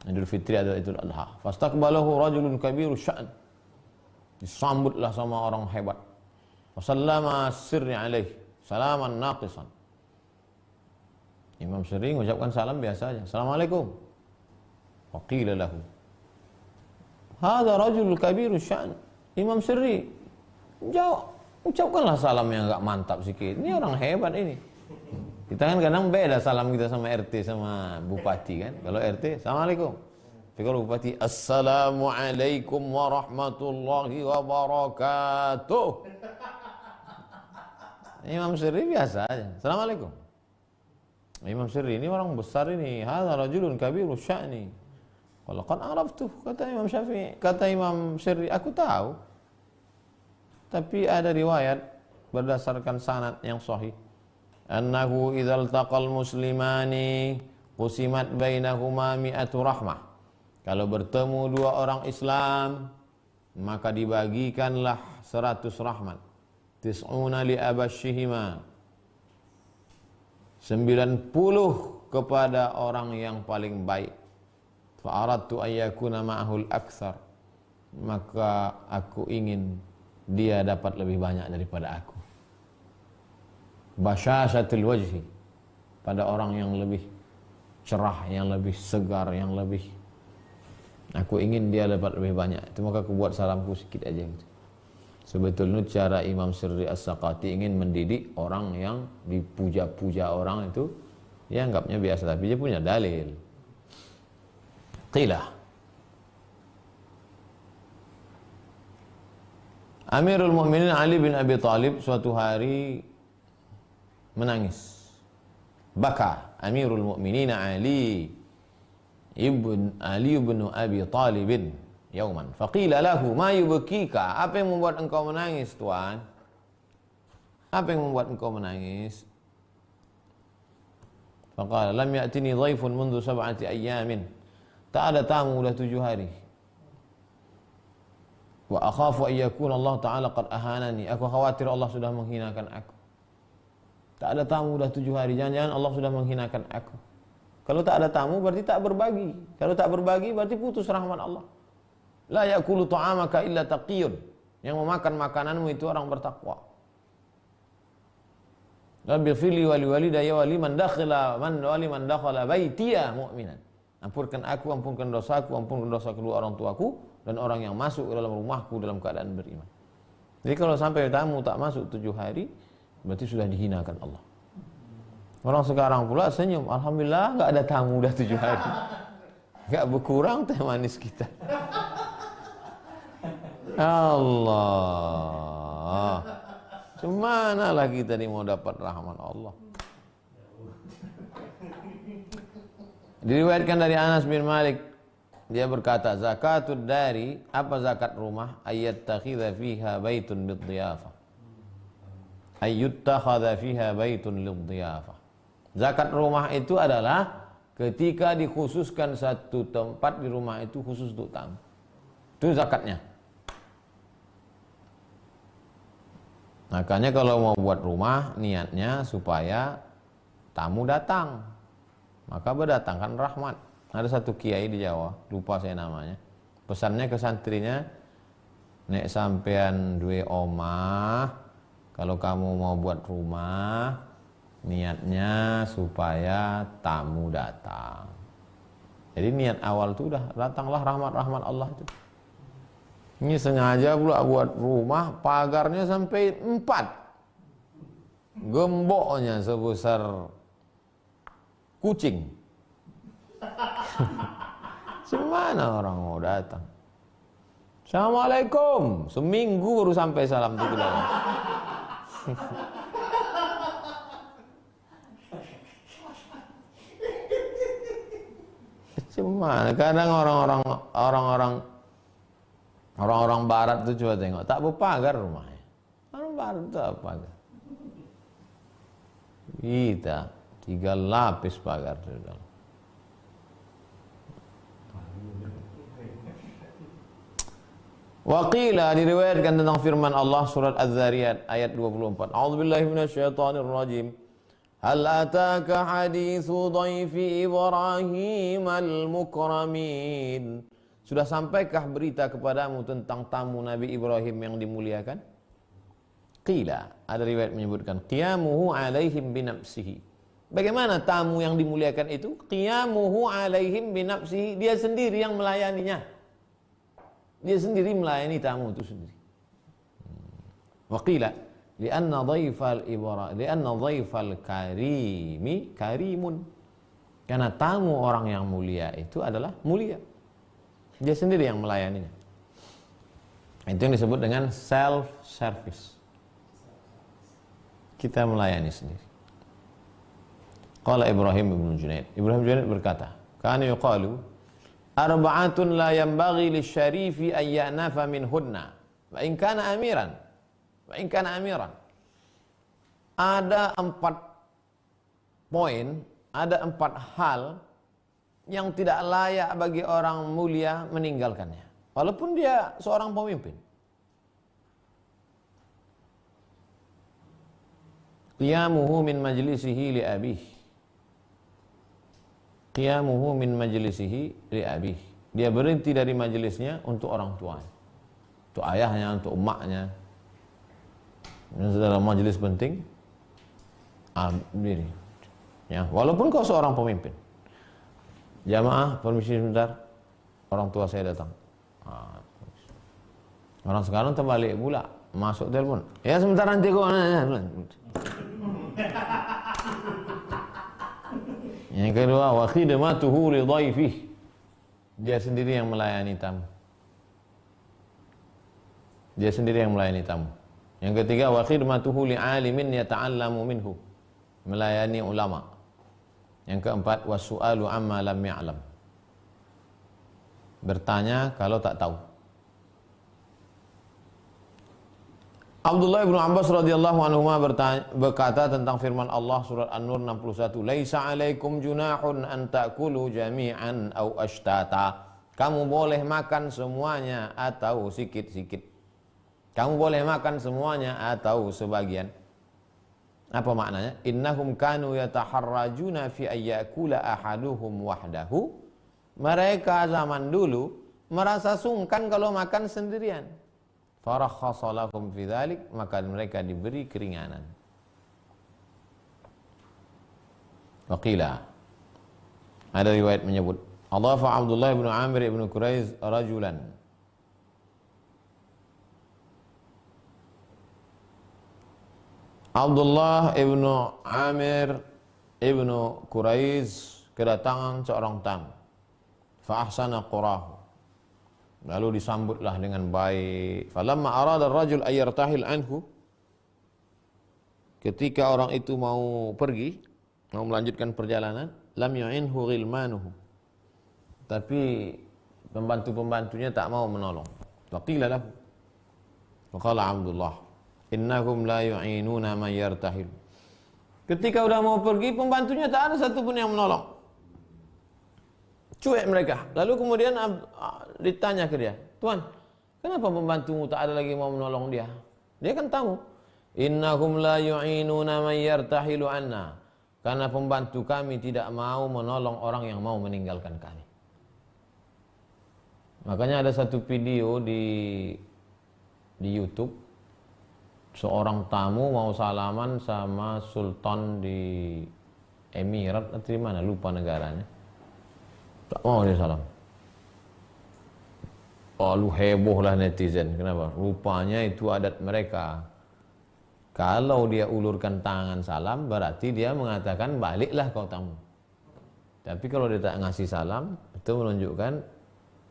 Idul Fitri adalah Idul Adha. Fastaqbalahu rajulun kabiru sya'n, disambutlah sama orang hebat. Wasallama Sirri alaih salaman naqisan. Imam Sirri mengucapkan salam biasa saja, Assalamualaikum. Waqila lahu, hadza rajul kabiru sya'n. Imam Sirri jawab, ucapkanlah salam yang agak mantap sikit. Ini orang hebat ini. Kita kan kadang beda salam kita sama RT sama bupati kan. Kalau RT, Assalamualaikum. Tapi kalau bupati, Assalamualaikum warahmatullahi wabarakatuh. Imam Sirri biasa aja. Assalamualaikum. Imam Sirri ini orang besar ini. Hadza rajulun kabiru sya'ni. Qala qad araftu, kata Imam Syafi'i, kata Imam Sirri, aku tahu. Tapi ada riwayat berdasarkan sanad yang sahih. Annahu idzal taqal muslimani qusimat bainahuma mi'atu rahmah. Kalau bertemu dua orang Islam, maka dibagikanlah 100 rahmat. Tis'una li abashihima, 90 kepada orang yang paling baik. Fa'aradtu ayyakuna ma'ahul aktsar, maka aku ingin dia dapat lebih banyak daripada aku. Basyashatul wajhi, pada orang yang lebih cerah, yang lebih segar, yang lebih, aku ingin dia dapat lebih banyak. Itu maka aku buat salamku sedikit aja gitu. Sebetulnya cara Imam Sirri As-Saqati ingin mendidik orang yang dipuja-puja orang itu, ya anggapnya biasa, tapi dia punya dalil. Qila Amirul Mukminin Ali bin Abi Thalib suatu hari menangis. Baka Amirul Mukminin Ali ibn Abi Thalib yauman faqila lahu ma yubkika, apa yang membuat engkau menangis tuan, apa yang membuat engkau menangis? Faqala lam ya'tini dhaifun mundu 7 ayyamin, tak ada tamu sudah 7 hari. Wa akhafu an yakuna Allah taala qad ahanani, aku khawatir Allah sudah menghinakan aku. Tak ada tamu sudah 7 hari, jangan-jangan Allah sudah menghinakan aku. Kalau tak ada tamu berarti tak berbagi, kalau tak berbagi berarti putus rahmat Allah. La yakulu ta'amaka illa taqiyun, yang memakan makananmu itu orang bertakwa. Rabbi fili wali walidayya wali man dakhala baitiya mu'minan. Ampunkan aku, ampunkan dosaku, ampunkan dosa kedua orang tuaku dan orang yang masuk ke dalam rumahku dalam keadaan beriman. Jadi kalau sampai tamu tak masuk 7 hari, berarti sudah dihinakan Allah. Orang sekarang pula senyum, alhamdulillah enggak ada tamu dah 7 hari. Enggak berkurang teh manis kita. Allah, cemana lah kita ni mau dapat rahmat Allah. Diriwayatkan dari Anas bin Malik, dia berkata, zakatud dari, apa zakat rumah? Ayyattakhidha fiha baitun lidhiyafah, ayyuttakhadha fiha baitun lidhiyafah. Zakat rumah itu adalah ketika dikhususkan satu tempat di rumah itu khusus untuk tamu. Itu zakatnya. Makanya kalau mau buat rumah, niatnya supaya tamu datang, maka berdatangkan rahmat. Ada satu kiai di Jawa, lupa saya namanya, pesannya ke santrinya, nek sampean duwe omah, kalau kamu mau buat rumah, niatnya supaya tamu datang. Jadi niat awal itu udah datanglah rahmat-rahmat Allah itu. Ini sengaja pula buat rumah, pagarnya sampai 4, gemboknya sebesar kucing. Semana orang mau datang? Assalamualaikum, seminggu baru sampai salam itu ke dalam. Semana? Kadang orang barat itu coba tengok, tak berpagar rumahnya. Orang barat tak berpagar. Kita 3 lapis pagar di dalam. Waqila, diriwayatkan tentang firman Allah surat Az-Zariyat ayat 24. A'udzubillahi minasyaitonir rajim. Hal ataka haditsu dhaifi Ibrahim al-mukramin. Sudah sampaikah berita kepadamu tentang tamu Nabi Ibrahim yang dimuliakan? Qila, ada riwayat menyebutkan qiyamuhu alaihim binafsihi. Bagaimana tamu yang dimuliakan itu? Qiyamuhu alaihim binafsihi, dia sendiri yang melayaninya. Dia sendiri melayani tamu itu sendiri. Waqila, Lianna dhaifal karimi karimun. Karena tamu orang yang mulia itu adalah mulia. Dia sendiri yang melayaninya. Itu yang disebut dengan self service. Kita melayani sendiri. Qala Ibrahim bin Junaid. Ibrahim bin Junaid berkata, kana yuqalu arba'atun la yanbaghi lisyarifi an ya'nafa minhunna wa in kana amiran. Wa in kana amiran. Ada 4 poin, ada 4 hal yang tidak layak bagi orang mulia meninggalkannya, walaupun dia seorang pemimpin. Qiyamuhu min majlisihi li abih. Qiyamuhu min majlisihi li abih. Dia berhenti dari majelisnya untuk orang tuanya, untuk ayahnya, untuk emaknya. Dan dalam majelis penting, berdiri. Ya, walaupun kau seorang pemimpin. Jamaah, permisi sebentar, orang tua saya datang. Orang sekarang terbalik pula, masuk telepon. Ya sebentar nanti kau. Yang kedua, wa khidmatuhu li dhaifih. Dia sendiri yang melayani tamu. Dia sendiri yang melayani tamu. Yang ketiga, wa khidmatuhu li alimin yata'allamu minhu. Melayani ulama. Yang keempat, wasu'alu amma lam ya'lam. Bertanya kalau tak tahu. Abdullah bin Abbas radhiyallahu anhu berkata tentang firman Allah surat An-Nur 61, "Laisa 'alaikum junahun an ta'kulu jami'an aw ashtata." Kamu boleh makan semuanya atau sikit-sikit. Kamu boleh makan semuanya atau sebagian. Apa maknanya? Innahum kanu yataharrajuna fi ayyakula ahaduhum wahdahu. Mereka zaman dulu merasa sungkan kalau makan sendirian. Farakhasa lahum fi dzalik, maka mereka diberi keringanan. Waqila, ada riwayat menyebut, Adhafa Abdullah bin Amir bin Quraiz rajulan. Abdullah ibn Amir ibn Quraiz kedatangan seorang tamu. Fa ahsana qurahu. Lalu disambutlah dengan baik. Falamma arada ar-rajul ay yartahil anhu. Ketika orang itu mau pergi, mau melanjutkan perjalanan, lam yu'inhu ghilmanuhu. Tapi pembantu-pembantunya tak mau menolong. Waqila lahu. Waqala Abdullah, innahum la yu'inuna man yartahil. Ketika udah mau pergi, pembantunya tak ada satupun yang menolong. Cuek mereka. Lalu kemudian ditanya ke dia, "Tuan, kenapa pembantumu tak ada lagi mau menolong dia? Dia kan tamu." Innahum la yu'inuna man yartahilu anna. Karena pembantu kami tidak mau menolong orang yang mau meninggalkan kami. Makanya ada satu video di YouTube, seorang tamu mau salaman sama sultan di Emirat atau di mana, lupa negaranya. Tak mau dia salam. Lalu hebohlah netizen. Kenapa? Rupanya itu adat mereka. Kalau dia ulurkan tangan salam, berarti dia mengatakan baliklah kau tamu. Tapi kalau dia tak ngasih salam, itu menunjukkan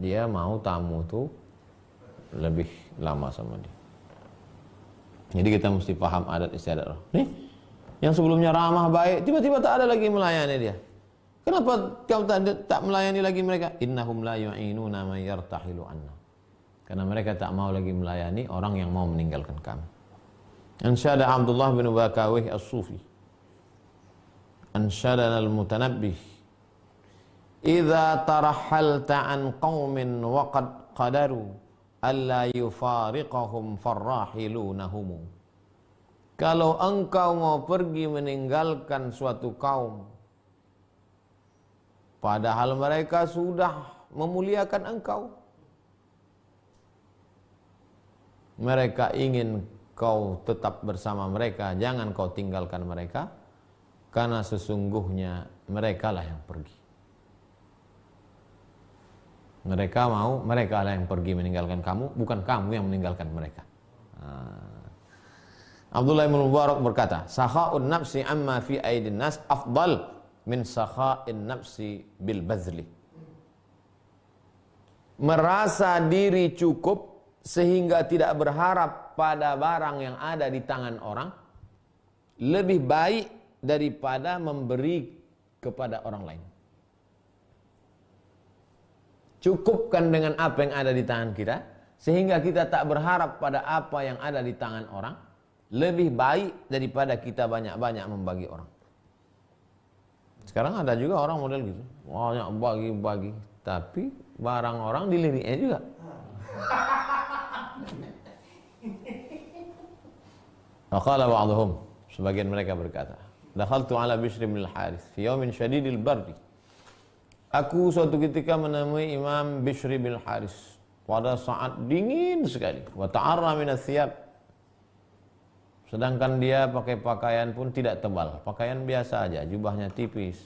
dia mau tamu itu lebih lama sama dia. Jadi kita mesti paham adat istiadat. Nih, yang sebelumnya ramah baik, tiba-tiba tak ada lagi melayani dia. Kenapa kau tak melayani lagi mereka? Innahum la yu'inuna man yartahilu anna. Karena mereka tak mau lagi melayani orang yang mau meninggalkan kami. Ansyada Abdullah bin Bakawih as-Sufi. Ansyadana al-Mutanabbih. Idza tarahalta an qaumin wa qad qadaru alla yufariqahum farrahilunahum. Kalau engkau mau pergi meninggalkan suatu kaum, padahal mereka sudah memuliakan engkau, mereka ingin kau tetap bersama mereka, jangan kau tinggalkan mereka, karena sesungguhnya mereka lah yang pergi. Mereka lah yang pergi meninggalkan kamu, bukan kamu yang meninggalkan mereka. Abdullah bin Mubarak berkata, "Sakha'un nafsi amma fi aidin nas afdal min sakha'in nafsi bil bazli." Merasa diri cukup sehingga tidak berharap pada barang yang ada di tangan orang lebih baik daripada memberi kepada orang lain. Cukupkan dengan apa yang ada di tangan kita sehingga kita tak berharap pada apa yang ada di tangan orang, lebih baik daripada kita banyak-banyak membagi orang. Sekarang ada juga orang model gitu, banyak bagi-bagi, tapi barang orang diliriknya juga. Faqala ba'dhum, sebagian mereka berkata, dakhaltu ala Bishr bin al-Harith fi yawmin shadidil bardi. Aku suatu ketika menemui Imam Bishr bin al-Harith pada saat dingin sekali. Wa ta'arra min ath-thiyab. Sedangkan dia pakai pakaian pun tidak tebal, pakaian biasa aja, jubahnya tipis.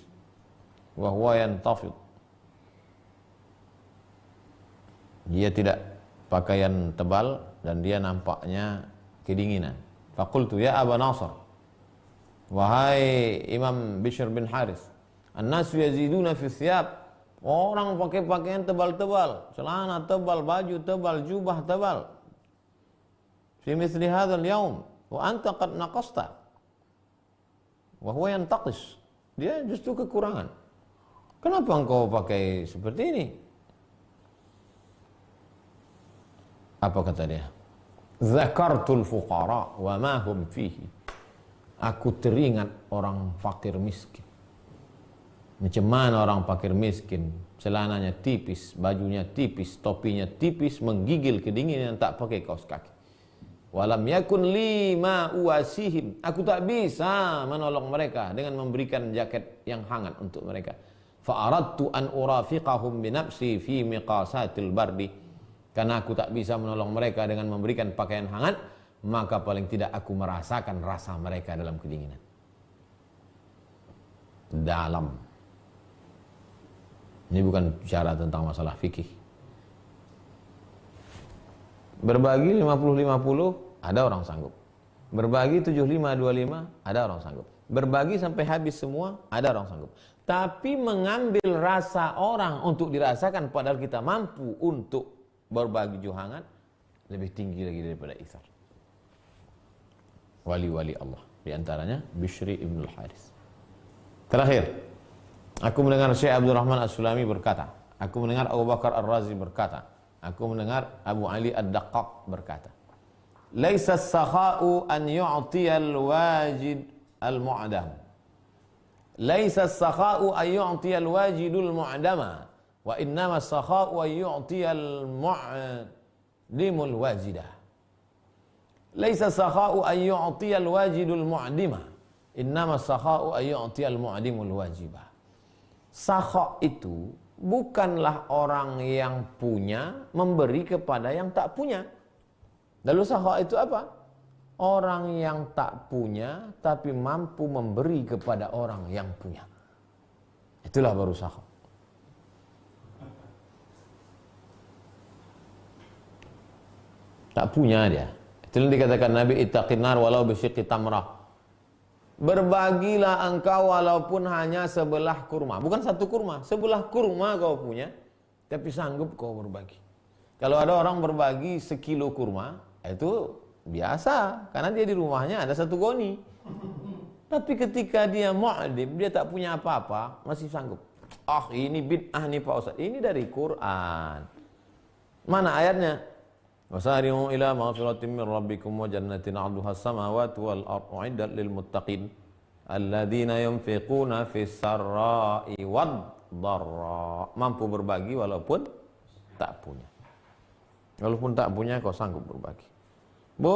Wa huwa yantafid. Dia tidak pakaian tebal dan dia nampaknya kedinginan. Faqultu ya Aba Nasr, wahai Imam Bishr bin Harith, an-nasu yaziduna fi thiyab. Orang pakai pakaian tebal-tebal, celana tebal, baju tebal, jubah tebal. Fi mithli hadzal yaum wa anta qad naqasta. Wa huwa yantaqis. Dia justru kekurangan. Kenapa engkau pakai seperti ini? Apa kata dia? Zakartul fuqara wa ma hum fihi. Aku teringat orang fakir miskin. Macam mana orang fakir miskin, celananya tipis, bajunya tipis, topinya tipis, menggigil kedinginan, tak pakai kaos kaki. Walam yakun li ma uasihim. Aku tak bisa menolong mereka dengan memberikan jaket yang hangat untuk mereka. Fa aradtu an urafiqahum bi nafsi fi miqasatil bardi. Karena aku tak bisa menolong mereka dengan memberikan pakaian hangat, maka paling tidak aku merasakan rasa mereka dalam kedinginan. Dalam. Ini bukan bicara tentang masalah fikih. Berbagi 50-50, ada orang sanggup. Berbagi 75-25, ada orang sanggup. Berbagi sampai habis semua, ada orang sanggup. Tapi mengambil rasa orang untuk dirasakan padahal kita mampu untuk berbagi hangat, lebih tinggi lagi daripada itsar. Wali-wali Allah, di antaranya Bishr ibn al-Harith. Terakhir, aku mendengar Syekh Abdul Rahman As-Sulami berkata, aku mendengar Abu Bakar Ar-Razi berkata, aku mendengar Abu Ali Ad-Daqqaq berkata, laisa as-sakha'u an yu'tiya al-wajid al-mu'dam. Laisa as-sakha'u an yu'tiya al-wajidul mu'dama, wa innama as-sakha'u an yu'tiya al-mu'dimul wajidah. Laisa as-sakha'u an yu'tiya al-wajidul mu'dima, innama as-sakha'u an yu'tiya al-mu'dimul wajibah. Sakha itu bukanlah orang yang punya memberi kepada yang tak punya. Lalu sakha itu apa? Orang yang tak punya tapi mampu memberi kepada orang yang punya. Itulah baru sakha. Tak punya dia. Itulah dikatakan Nabi, ittaqin nar walau bisyiqqi tamrah. Berbagilah engkau walaupun hanya sebelah kurma. Bukan satu kurma, sebelah kurma kau punya, tapi sanggup kau berbagi. Kalau ada orang berbagi sekilo kurma, itu biasa, karena dia di rumahnya ada satu goni. Tapi ketika dia mu'adim, dia tak punya apa-apa, masih sanggup. Ah, ini bid'ah nih Pak Ustaz. Ini dari Quran. Mana ayatnya? Wasari'u ila maghfiratin min rabbikum wa jannatin 'arduha as-samawati wal ardu 'iddat lil muttaqin alladzina yunfiquna fis sarra'i wad dharra. Mampu berbagi walaupun tak punya. Walaupun tak punya kau sanggup berbagi. Bu,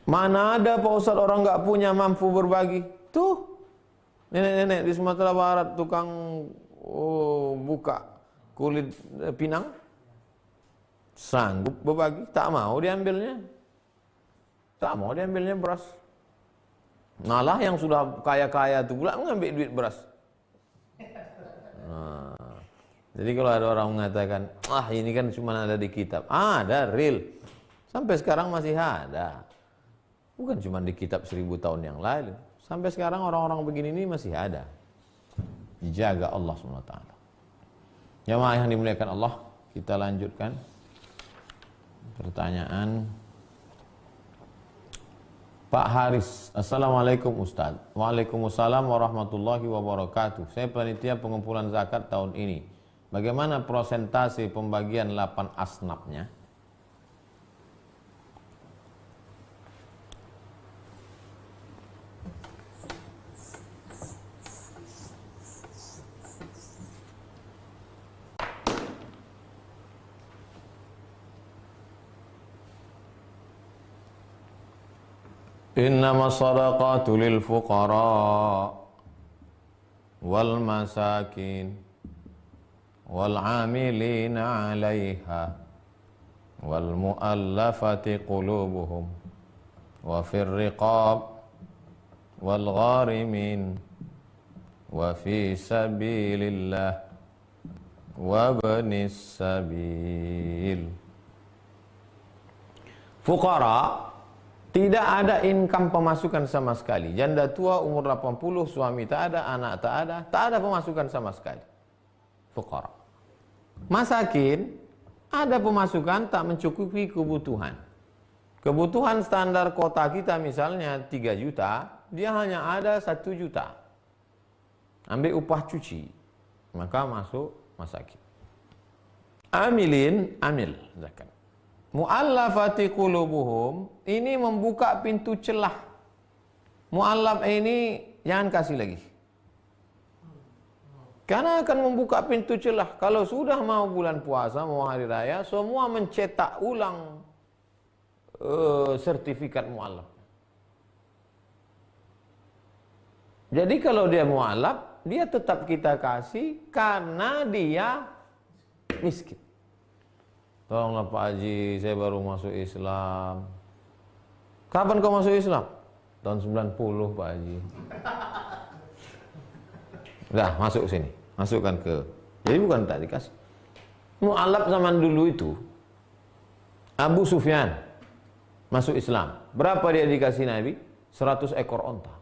mana ada Pak Ustaz orang enggak punya mampu berbagi? Tuh, nenek-nenek di Sumatera Barat tukang buka kulit pinang. Sanggup berbagi, tak mau diambilnya. Tak mau diambilnya beras. Malah yang sudah kaya-kaya itu pula mengambil duit beras. Nah, jadi kalau ada orang mengatakan, ah ini kan cuma ada di kitab. Ada real. Sampai sekarang masih ada. Bukan cuma di kitab 1000 tahun yang lalu. Sampai sekarang orang-orang begini ini masih ada. Dijaga Allah SWT. Jamaah yang dimuliakan Allah, kita lanjutkan pertanyaan Pak Haris. Assalamualaikum Ustaz. Waalaikumsalam warahmatullahi wabarakatuh. Saya panitia pengumpulan zakat tahun ini. Bagaimana prosentase pembagian 8 asnafnya? Innamas shadaqatu lil fuqara wal masakin wal amilina 'alaiha wal mu'allafati qulubuhum wa fir riqab wal gharimin wa fi sabilillah wa ibnis sabil. Fuqara tidak ada income pemasukan sama sekali. Janda tua umur 80, suami tak ada, anak tak ada pemasukan sama sekali. Fuqara. Masakin, ada pemasukan tak mencukupi kebutuhan. Kebutuhan standar kota kita misalnya 3 juta, dia hanya ada 1 juta. Ambil upah cuci, maka masuk masakin. Amilin, amil zakat. Mu'allafati qulubuhum, ini membuka pintu celah. Mu'allaf ini jangan kasih lagi. Karena akan membuka pintu celah. Kalau sudah mau bulan puasa, mau hari raya, semua mencetak ulang sertifikat mu'allaf. Jadi kalau dia mu'allaf, dia tetap kita kasih karena dia miskin. Tolonglah Pak Haji, saya baru masuk Islam. Kapan kau masuk Islam? Tahun 90 Pak Haji. Udah, masuk sini. Masukkan ke. Jadi bukan tak dikasih. Mu'allaf zaman dulu itu, Abu Sufyan masuk Islam. Berapa dia dikasih Nabi? 100 ekor onta.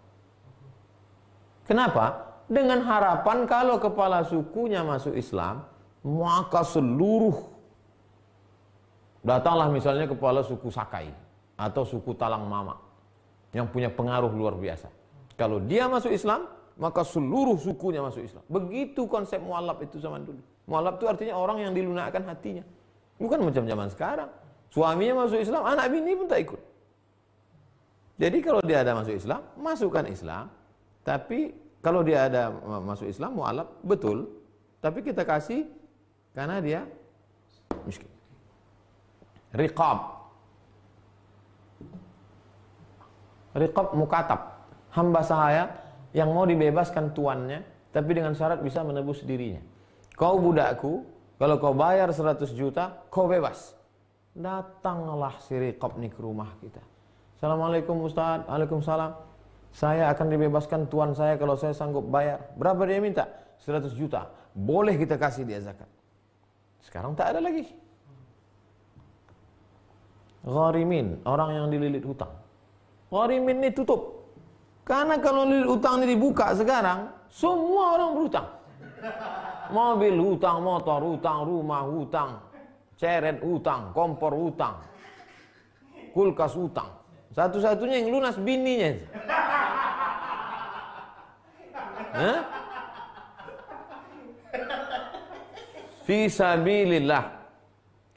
Kenapa? Dengan harapan kalau kepala sukunya masuk Islam, maka seluruh, datanglah misalnya kepala suku Sakai atau suku Talang Mama yang punya pengaruh luar biasa. Kalau dia masuk Islam, maka seluruh sukunya masuk Islam. Begitu konsep mu'allaf itu zaman dulu. Mu'allaf itu artinya orang yang dilunakkan hatinya. Bukan macam zaman sekarang. Suaminya masuk Islam, anak bini pun tak ikut. Jadi kalau dia ada masuk Islam, masukkan Islam. Tapi kalau dia ada masuk Islam, mu'allaf, betul. Tapi kita kasih karena dia miskin. Riqab. Riqab mukatab. Hamba sahaya yang mau dibebaskan tuannya, tapi dengan syarat bisa menebus dirinya. Kau budakku, kalau kau bayar 100 juta, kau bebas. Datanglah si Riqab nih ke rumah kita. Assalamualaikum Ustaz. Waalaikumsalam. Saya akan dibebaskan tuan saya kalau saya sanggup bayar. Berapa dia minta? 100 juta. Boleh kita kasih dia zakat. Sekarang tak ada lagi. Gharimin, orang yang dililit hutang. Gharimin ini tutup. Karena kalau lilit hutang ini dibuka sekarang, semua orang berhutang. Mobil hutang, motor hutang, rumah hutang, ceret hutang, kompor hutang, kulkas hutang. Satu-satunya yang lunas bininya. Hah? Fisabilillah.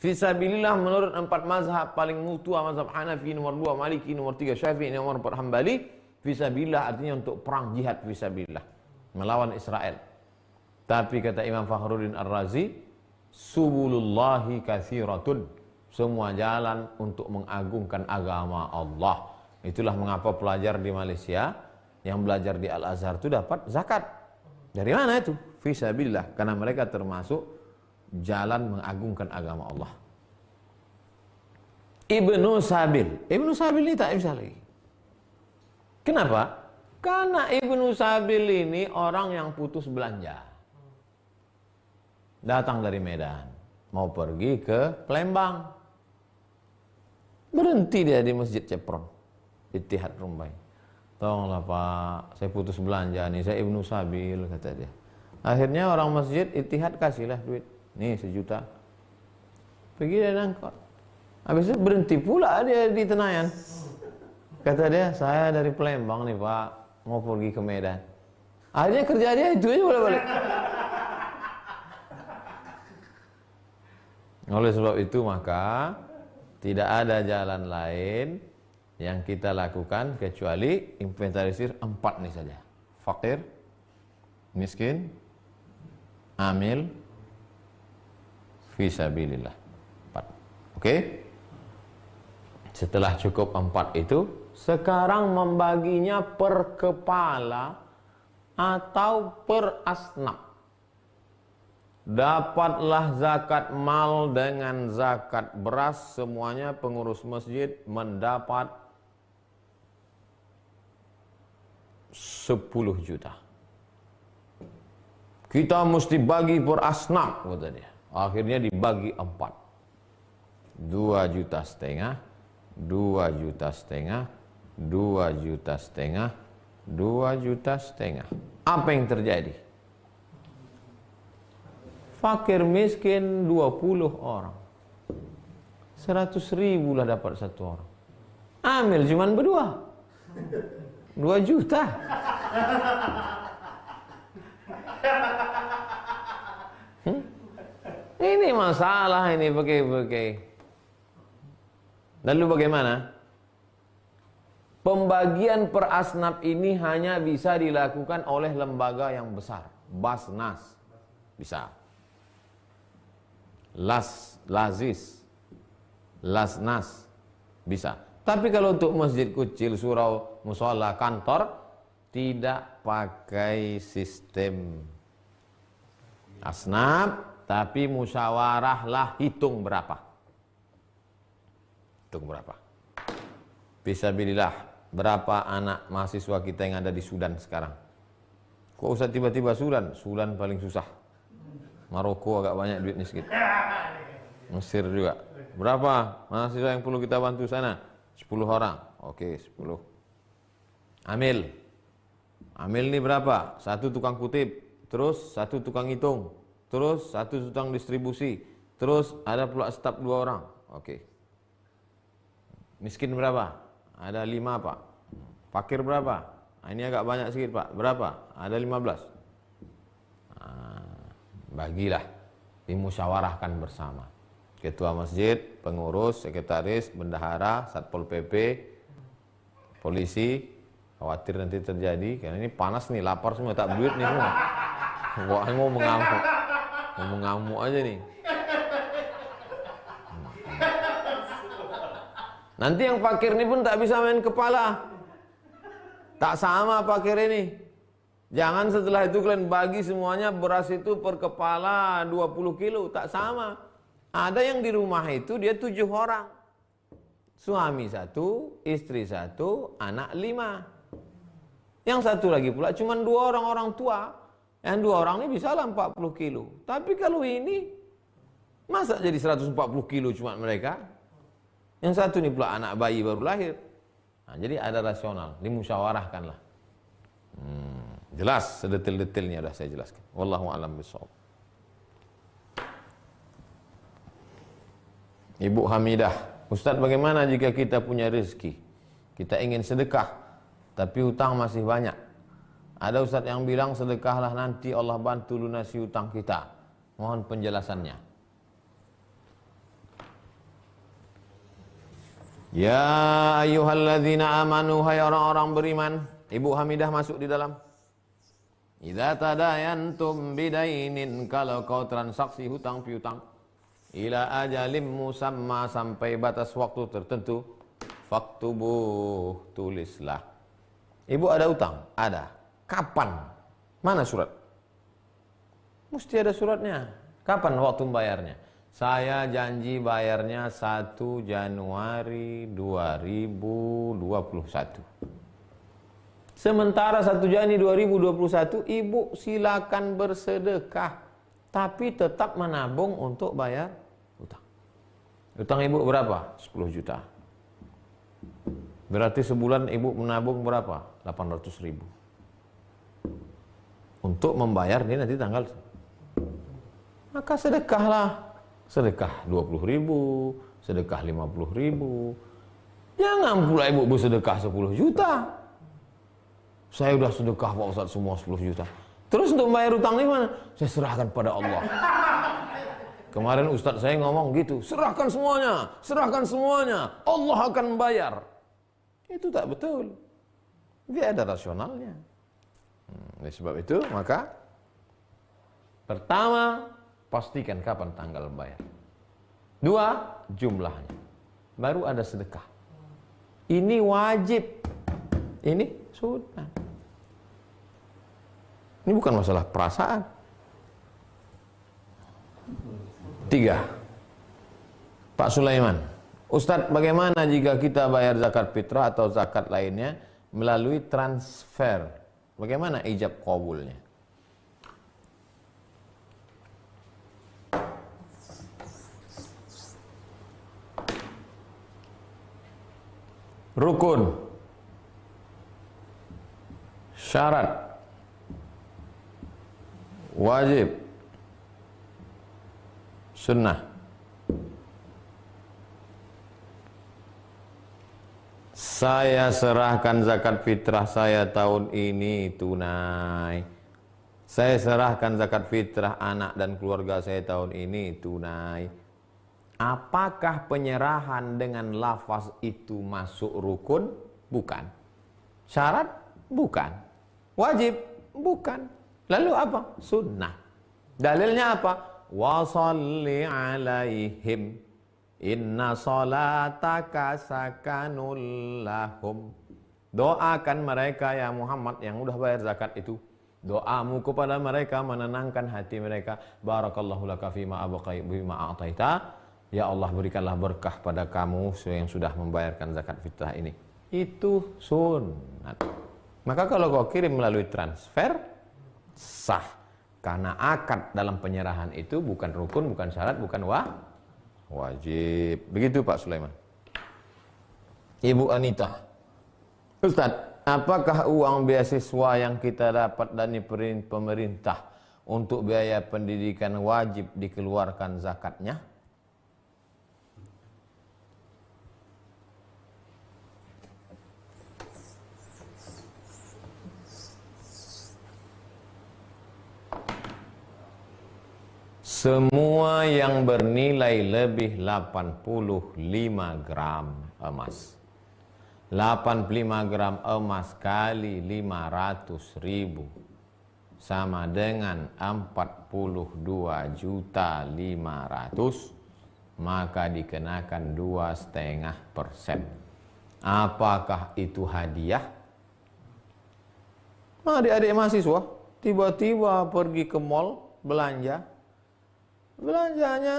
Fisabilillah menurut 4 mazhab paling mutua, mazhab Hanafi nomor 2, Maliki nomor 3, Syafi'i nomor 4, Hambali. Fisabilillah artinya untuk perang jihad fisabilillah, melawan Israel. Tapi kata Imam Fakhruddin Ar-Razi, subulullahi katsiratun, semua jalan untuk mengagungkan agama Allah. Itulah mengapa pelajar di Malaysia yang belajar di Al-Azhar itu dapat zakat. Dari mana itu? Fisabilillah, karena mereka termasuk jalan mengagungkan agama Allah. Ibnu Sabil. Ibnu Sabil ini tak bisa lagi. Kenapa? Karena Ibnu Sabil ini orang yang putus belanja. Datang dari Medan, mau pergi ke Palembang. Berhenti dia di Masjid Cepron, Ittihad Rumbai. Tolonglah Pak, saya putus belanja nih, saya Ibnu Sabil, kata dia. Akhirnya orang masjid Ittihad kasihlah duit, nih 1 juta. Pergi dan angkot. Habis itu berhenti pula dia di Tenayan. Kata dia, saya dari Palembang nih Pak, mau pergi ke Medan. Akhirnya kerja dia itu aja boleh-boleh. Oleh sebab itu maka tidak ada jalan lain yang kita lakukan kecuali inventarisir 4 nih saja. Fakir, miskin, amil, fisabilillah. 4. Oke? Setelah cukup 4 itu, sekarang membaginya per kepala atau per asnaf. Dapatlah zakat mal dengan zakat beras, semuanya pengurus masjid mendapat 10 juta. Kita mesti bagi per asnaf, kata dia. Akhirnya dibagi 4. 2,5 juta, 2,5 juta, 2,5 juta, 2,5 juta. Apa yang terjadi? Fakir miskin 20 orang. 100.000 lah dapat 1 orang. Amil cuman berdua. 2 juta. Ini masalah ini pakai. Lalu bagaimana? Pembagian per asnaf ini hanya bisa dilakukan oleh lembaga yang besar. Basnas. Bisa. Lasnas. Bisa. Tapi kalau untuk masjid kecil, surau, musola, kantor, tidak pakai sistem asnaf, tapi musyawarahlah, hitung berapa. Fisabilillah, berapa anak mahasiswa kita yang ada di Sudan sekarang? Kok usah tiba-tiba Sudan? Sudan paling susah. Maroko agak banyak duitnya sedikit. Mesir juga. Berapa mahasiswa yang perlu kita bantu sana? 10 orang. Oke, 10. Amil ini berapa? 1 tukang kutip, terus 1 tukang hitung, terus 1 tukang distribusi, terus ada pula staf 2 orang. Oke. Miskin berapa? Ada 5 Pak. Fakir berapa? Ini agak banyak sedikit Pak. Berapa? Ada 15. Bagilah, dimusyawarahkan bersama. Ketua masjid, pengurus, sekretaris, bendahara, satpol PP, polisi. Khawatir nanti terjadi, karena ini panas nih, lapar semua, tak duit nih semua. Wah, mau mengamuk aja nih. Nanti yang fakir ini pun tak bisa main kepala. Tak sama fakir ini. Jangan setelah itu kalian bagi semuanya beras itu per kepala 20 kilo. Tak sama. Ada yang di rumah itu dia 7 orang. Suami 1, istri 1, anak 5. Yang 1 lagi pula cuma 2 orang tua. Yang 2 orang ini bisa lah 40 kilo. Tapi kalau ini, masa jadi 140 kilo cuma mereka? Yang 1 ini pula anak bayi baru lahir. Nah, jadi ada rasional, dimusyawarahkan lah. Jelas, sedetil-detilnya sudah saya jelaskan. Wallahu a'lam bishawab. Ibu Hamidah, Ustaz, bagaimana jika kita punya rezeki? Kita ingin sedekah, tapi hutang masih banyak. Ada Ustaz yang bilang sedekahlah nanti Allah bantu lunasi hutang kita. Mohon penjelasannya. Ya ayyuhalladzina amanu, hai orang-orang beriman. Ibu Hamidah masuk di dalam. Idza tadayantum bidainin, kalau kau transaksi hutang piutang, ila ajalim musamma, sampai batas waktu tertentu, faktubuh, tulislah. Ibu ada utang? Ada. Kapan? Mana surat? Mesti ada suratnya. Kapan waktu membayarnya? Saya janji bayarnya 1 Januari 2021. Sementara 1 Januari 2021, ibu silakan bersedekah, tapi tetap menabung untuk bayar utang. Utang ibu berapa? 10 juta. Berarti sebulan ibu menabung berapa? 800.000 untuk membayar ini nanti tanggal. Maka sedekahlah. Sedekah 20.000, sedekah 50.000. Jangan pula ibu bersedekah 10 juta. Saya udah sedekah Pak Ustaz semua 10 juta. Terus untuk membayar utang ini mana? Saya serahkan pada Allah. Kemarin Ustaz saya ngomong gitu, serahkan semuanya, Allah akan membayar. Itu tak betul. Dia ada rasionalnya. Oleh sebab itu, maka pertama, pastikan kapan tanggal bayar. 2, jumlahnya. Baru ada sedekah. Ini wajib. Ini sunnah. Ini bukan masalah perasaan. 3. Pak Sulaiman, Ustadz, bagaimana jika kita bayar zakat fitrah atau zakat lainnya melalui transfer? Bagaimana ijab qabulnya? Rukun, syarat, wajib, sunnah. Saya serahkan zakat fitrah saya tahun ini tunai. Saya serahkan zakat fitrah anak dan keluarga saya tahun ini tunai. Apakah penyerahan dengan lafaz itu masuk rukun? Bukan. Syarat? Bukan. Wajib? Bukan. Lalu apa? Sunnah. Dalilnya apa? Wa shalli alaihim inna salataka sakanul lahum. Doakan mereka ya Muhammad yang udah bayar zakat itu. Doamu kepada mereka menenangkan hati mereka. Barakallahu laka fima abqai bima a'taita. Ya Allah, berikanlah berkah pada kamu yang sudah membayarkan zakat fitrah ini. Itu sunat. Maka kalau kau kirim melalui transfer, sah. Karena akad dalam penyerahan itu bukan rukun, bukan syarat, bukan wajib. Begitu Pak Sulaiman. Ibu Anita, Ustadz, apakah uang beasiswa yang kita dapat dari pemerintah untuk biaya pendidikan wajib dikeluarkan zakatnya? Semua yang bernilai lebih 85 gram emas. 85 gram emas kali 500.000 sama dengan 42.500.000, maka dikenakan 2,5%. Apakah itu hadiah? Adik-adik mahasiswa tiba-tiba pergi ke mall belanja. Belanjanya,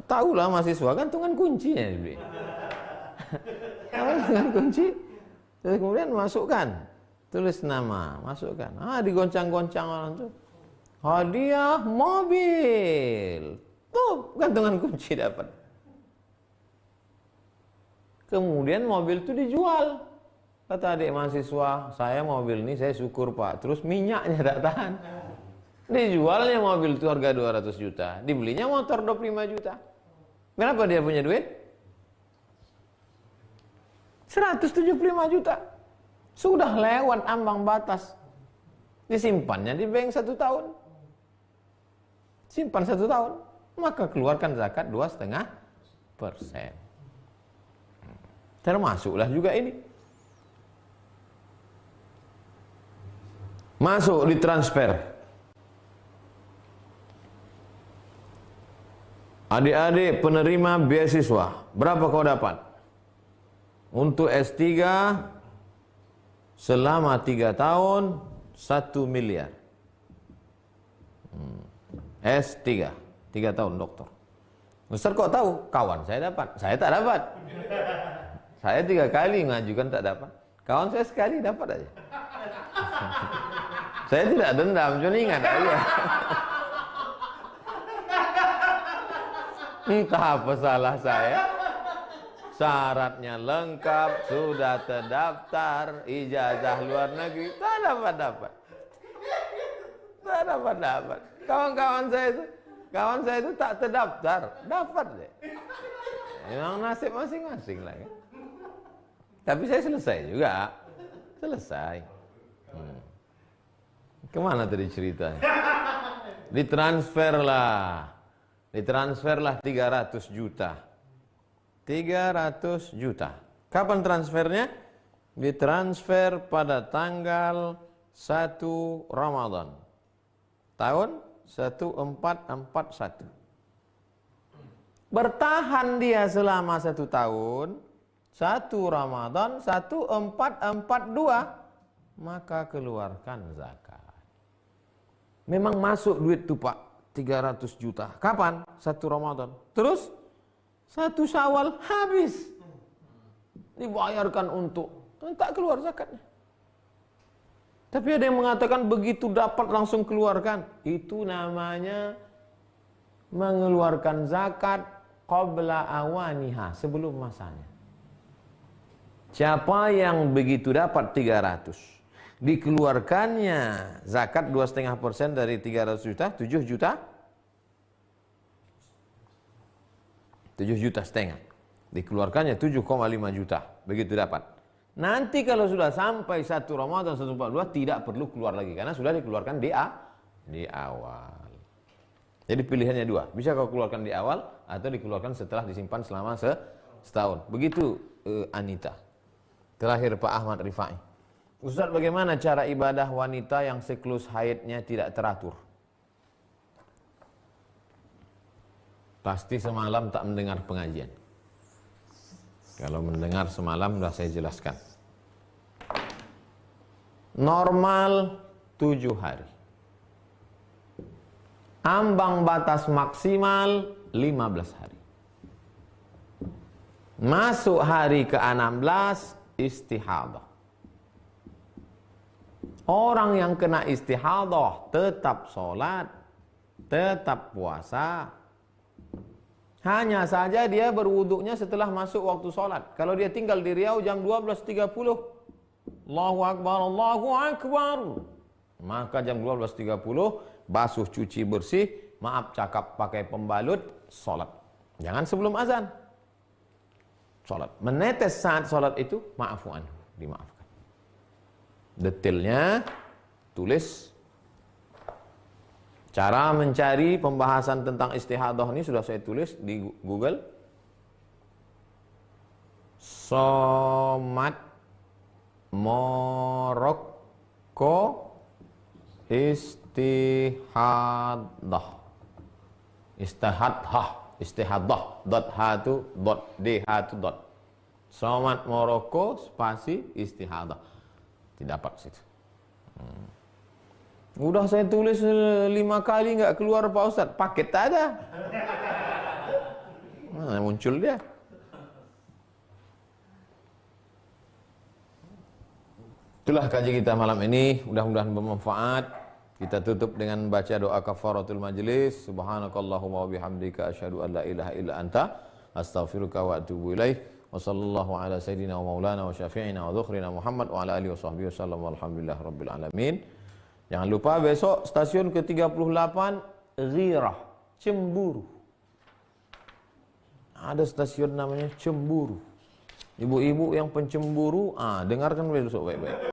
tahulah mahasiswa gantungan kuncinya dibeli. Gantungan kunci, terus kemudian masukkan, tulis nama, masukkan. Digoncang-goncang orang tuh. Hadiah mobil. Tuh, gantungan kunci dapat. Kemudian mobil itu dijual. Kata adik mahasiswa, saya mobil ini saya syukur Pak. Terus minyaknya tak tahan. Dijualnya mobil itu harga 200 juta, dibelinya motor 25 juta. Kenapa dia punya duit? 175 juta. Sudah lewat ambang batas. Disimpannya di bank 1 tahun. Simpan 1 tahun, maka keluarkan zakat 2,5%. Termasuklah juga ini. Masuk di transfer. Adik-adik penerima beasiswa, berapa kau dapat? Untuk S3 selama 3 tahun 1 miliar. S3, 3 tahun doktor. Ustaz kok tahu? Kawan saya dapat, saya tak dapat. Saya 3 kali mengajukan tak dapat. Kawan saya sekali dapat aja. Saya tidak dendam, cuma ingat aja. Entah apa salah saya. syaratnya lengkap, sudah terdaftar, ijazah luar negeri, tak dapat. Kawan saya itu tak terdaftar, dapat deh. Memang nasib masing-masing lah ya. Tapi saya selesai juga, Kemana tadi ceritanya? Ditransferlah 300 juta. 300 juta. Kapan transfernya? Ditransfer pada tanggal 1 Ramadan. Tahun 1441. Bertahan dia selama 1 tahun. 1 Ramadan 1442. Maka keluarkan zakat. Memang masuk duit tuh Pak, 300 juta. Kapan? 1 Ramadan. Terus 1 Syawal habis. Dibayarkan untuk, tak keluar zakatnya. Tapi ada yang mengatakan begitu dapat langsung keluarkan. Itu namanya mengeluarkan zakat qabla awaniha, sebelum masanya. Siapa yang begitu dapat 300, dikeluarkannya zakat 2,5% dari 300 juta, 7 juta, 7,5 juta. Dikeluarkannya 7,5 juta, begitu dapat. Nanti kalau sudah sampai 1 Ramadan 1442 tidak perlu keluar lagi karena sudah dikeluarkan di awal. Jadi pilihannya 2, bisa kau keluarkan di awal atau dikeluarkan setelah disimpan selama setahun. Begitu Anita. Terakhir Pak Ahmad Rifai. Ustaz, bagaimana cara ibadah wanita yang siklus haidnya tidak teratur? Pasti semalam tak mendengar pengajian. Kalau mendengar semalam sudah saya jelaskan. Normal 7 hari. Ambang batas maksimal 15 hari. Masuk hari ke-16 istihadah. Orang yang kena istihadah tetap sholat, tetap puasa. Hanya saja dia berwuduknya setelah masuk waktu sholat. Kalau dia tinggal di Riau jam 12.30, Allahu Akbar, Allahu Akbar, maka jam 12.30 basuh, cuci bersih, maaf cakap pakai pembalut, sholat. Jangan sebelum azan. Sholat. Menetes saat sholat itu, maafu anhu, dimaafkan. Detailnya tulis. Cara mencari pembahasan tentang istihadah ini sudah saya tulis di Google. Somat Moroko istihadah. Dot hatu dot d-hatu dot. Somat Moroko spasi istihadah. Tidak dapat situ. Udah saya tulis 5 kali nggak keluar Pak Ustadz, paket tak ada. Mana muncul dia? Itulah kaji kita malam ini, mudah-mudahan bermanfaat. Kita tutup dengan baca doa kafaratul majlis. Subhanakallahumma wa bihamdika asyhadu an la ilaha illa anta astaghfiruka wa atubu ilaih. Wa sallallahu ala sayyidina wa maulana wa syafi'ina wa dhukhrina Muhammad wa ala alihi wa sahbihi wasallam walhamdulillah rabbil alamin. Jangan lupa besok stasiun ke-38 Ghirah, Cemburu. Ada stasiun namanya Cemburu. Ibu-ibu yang pencemburu, dengarkan besok baik-baik.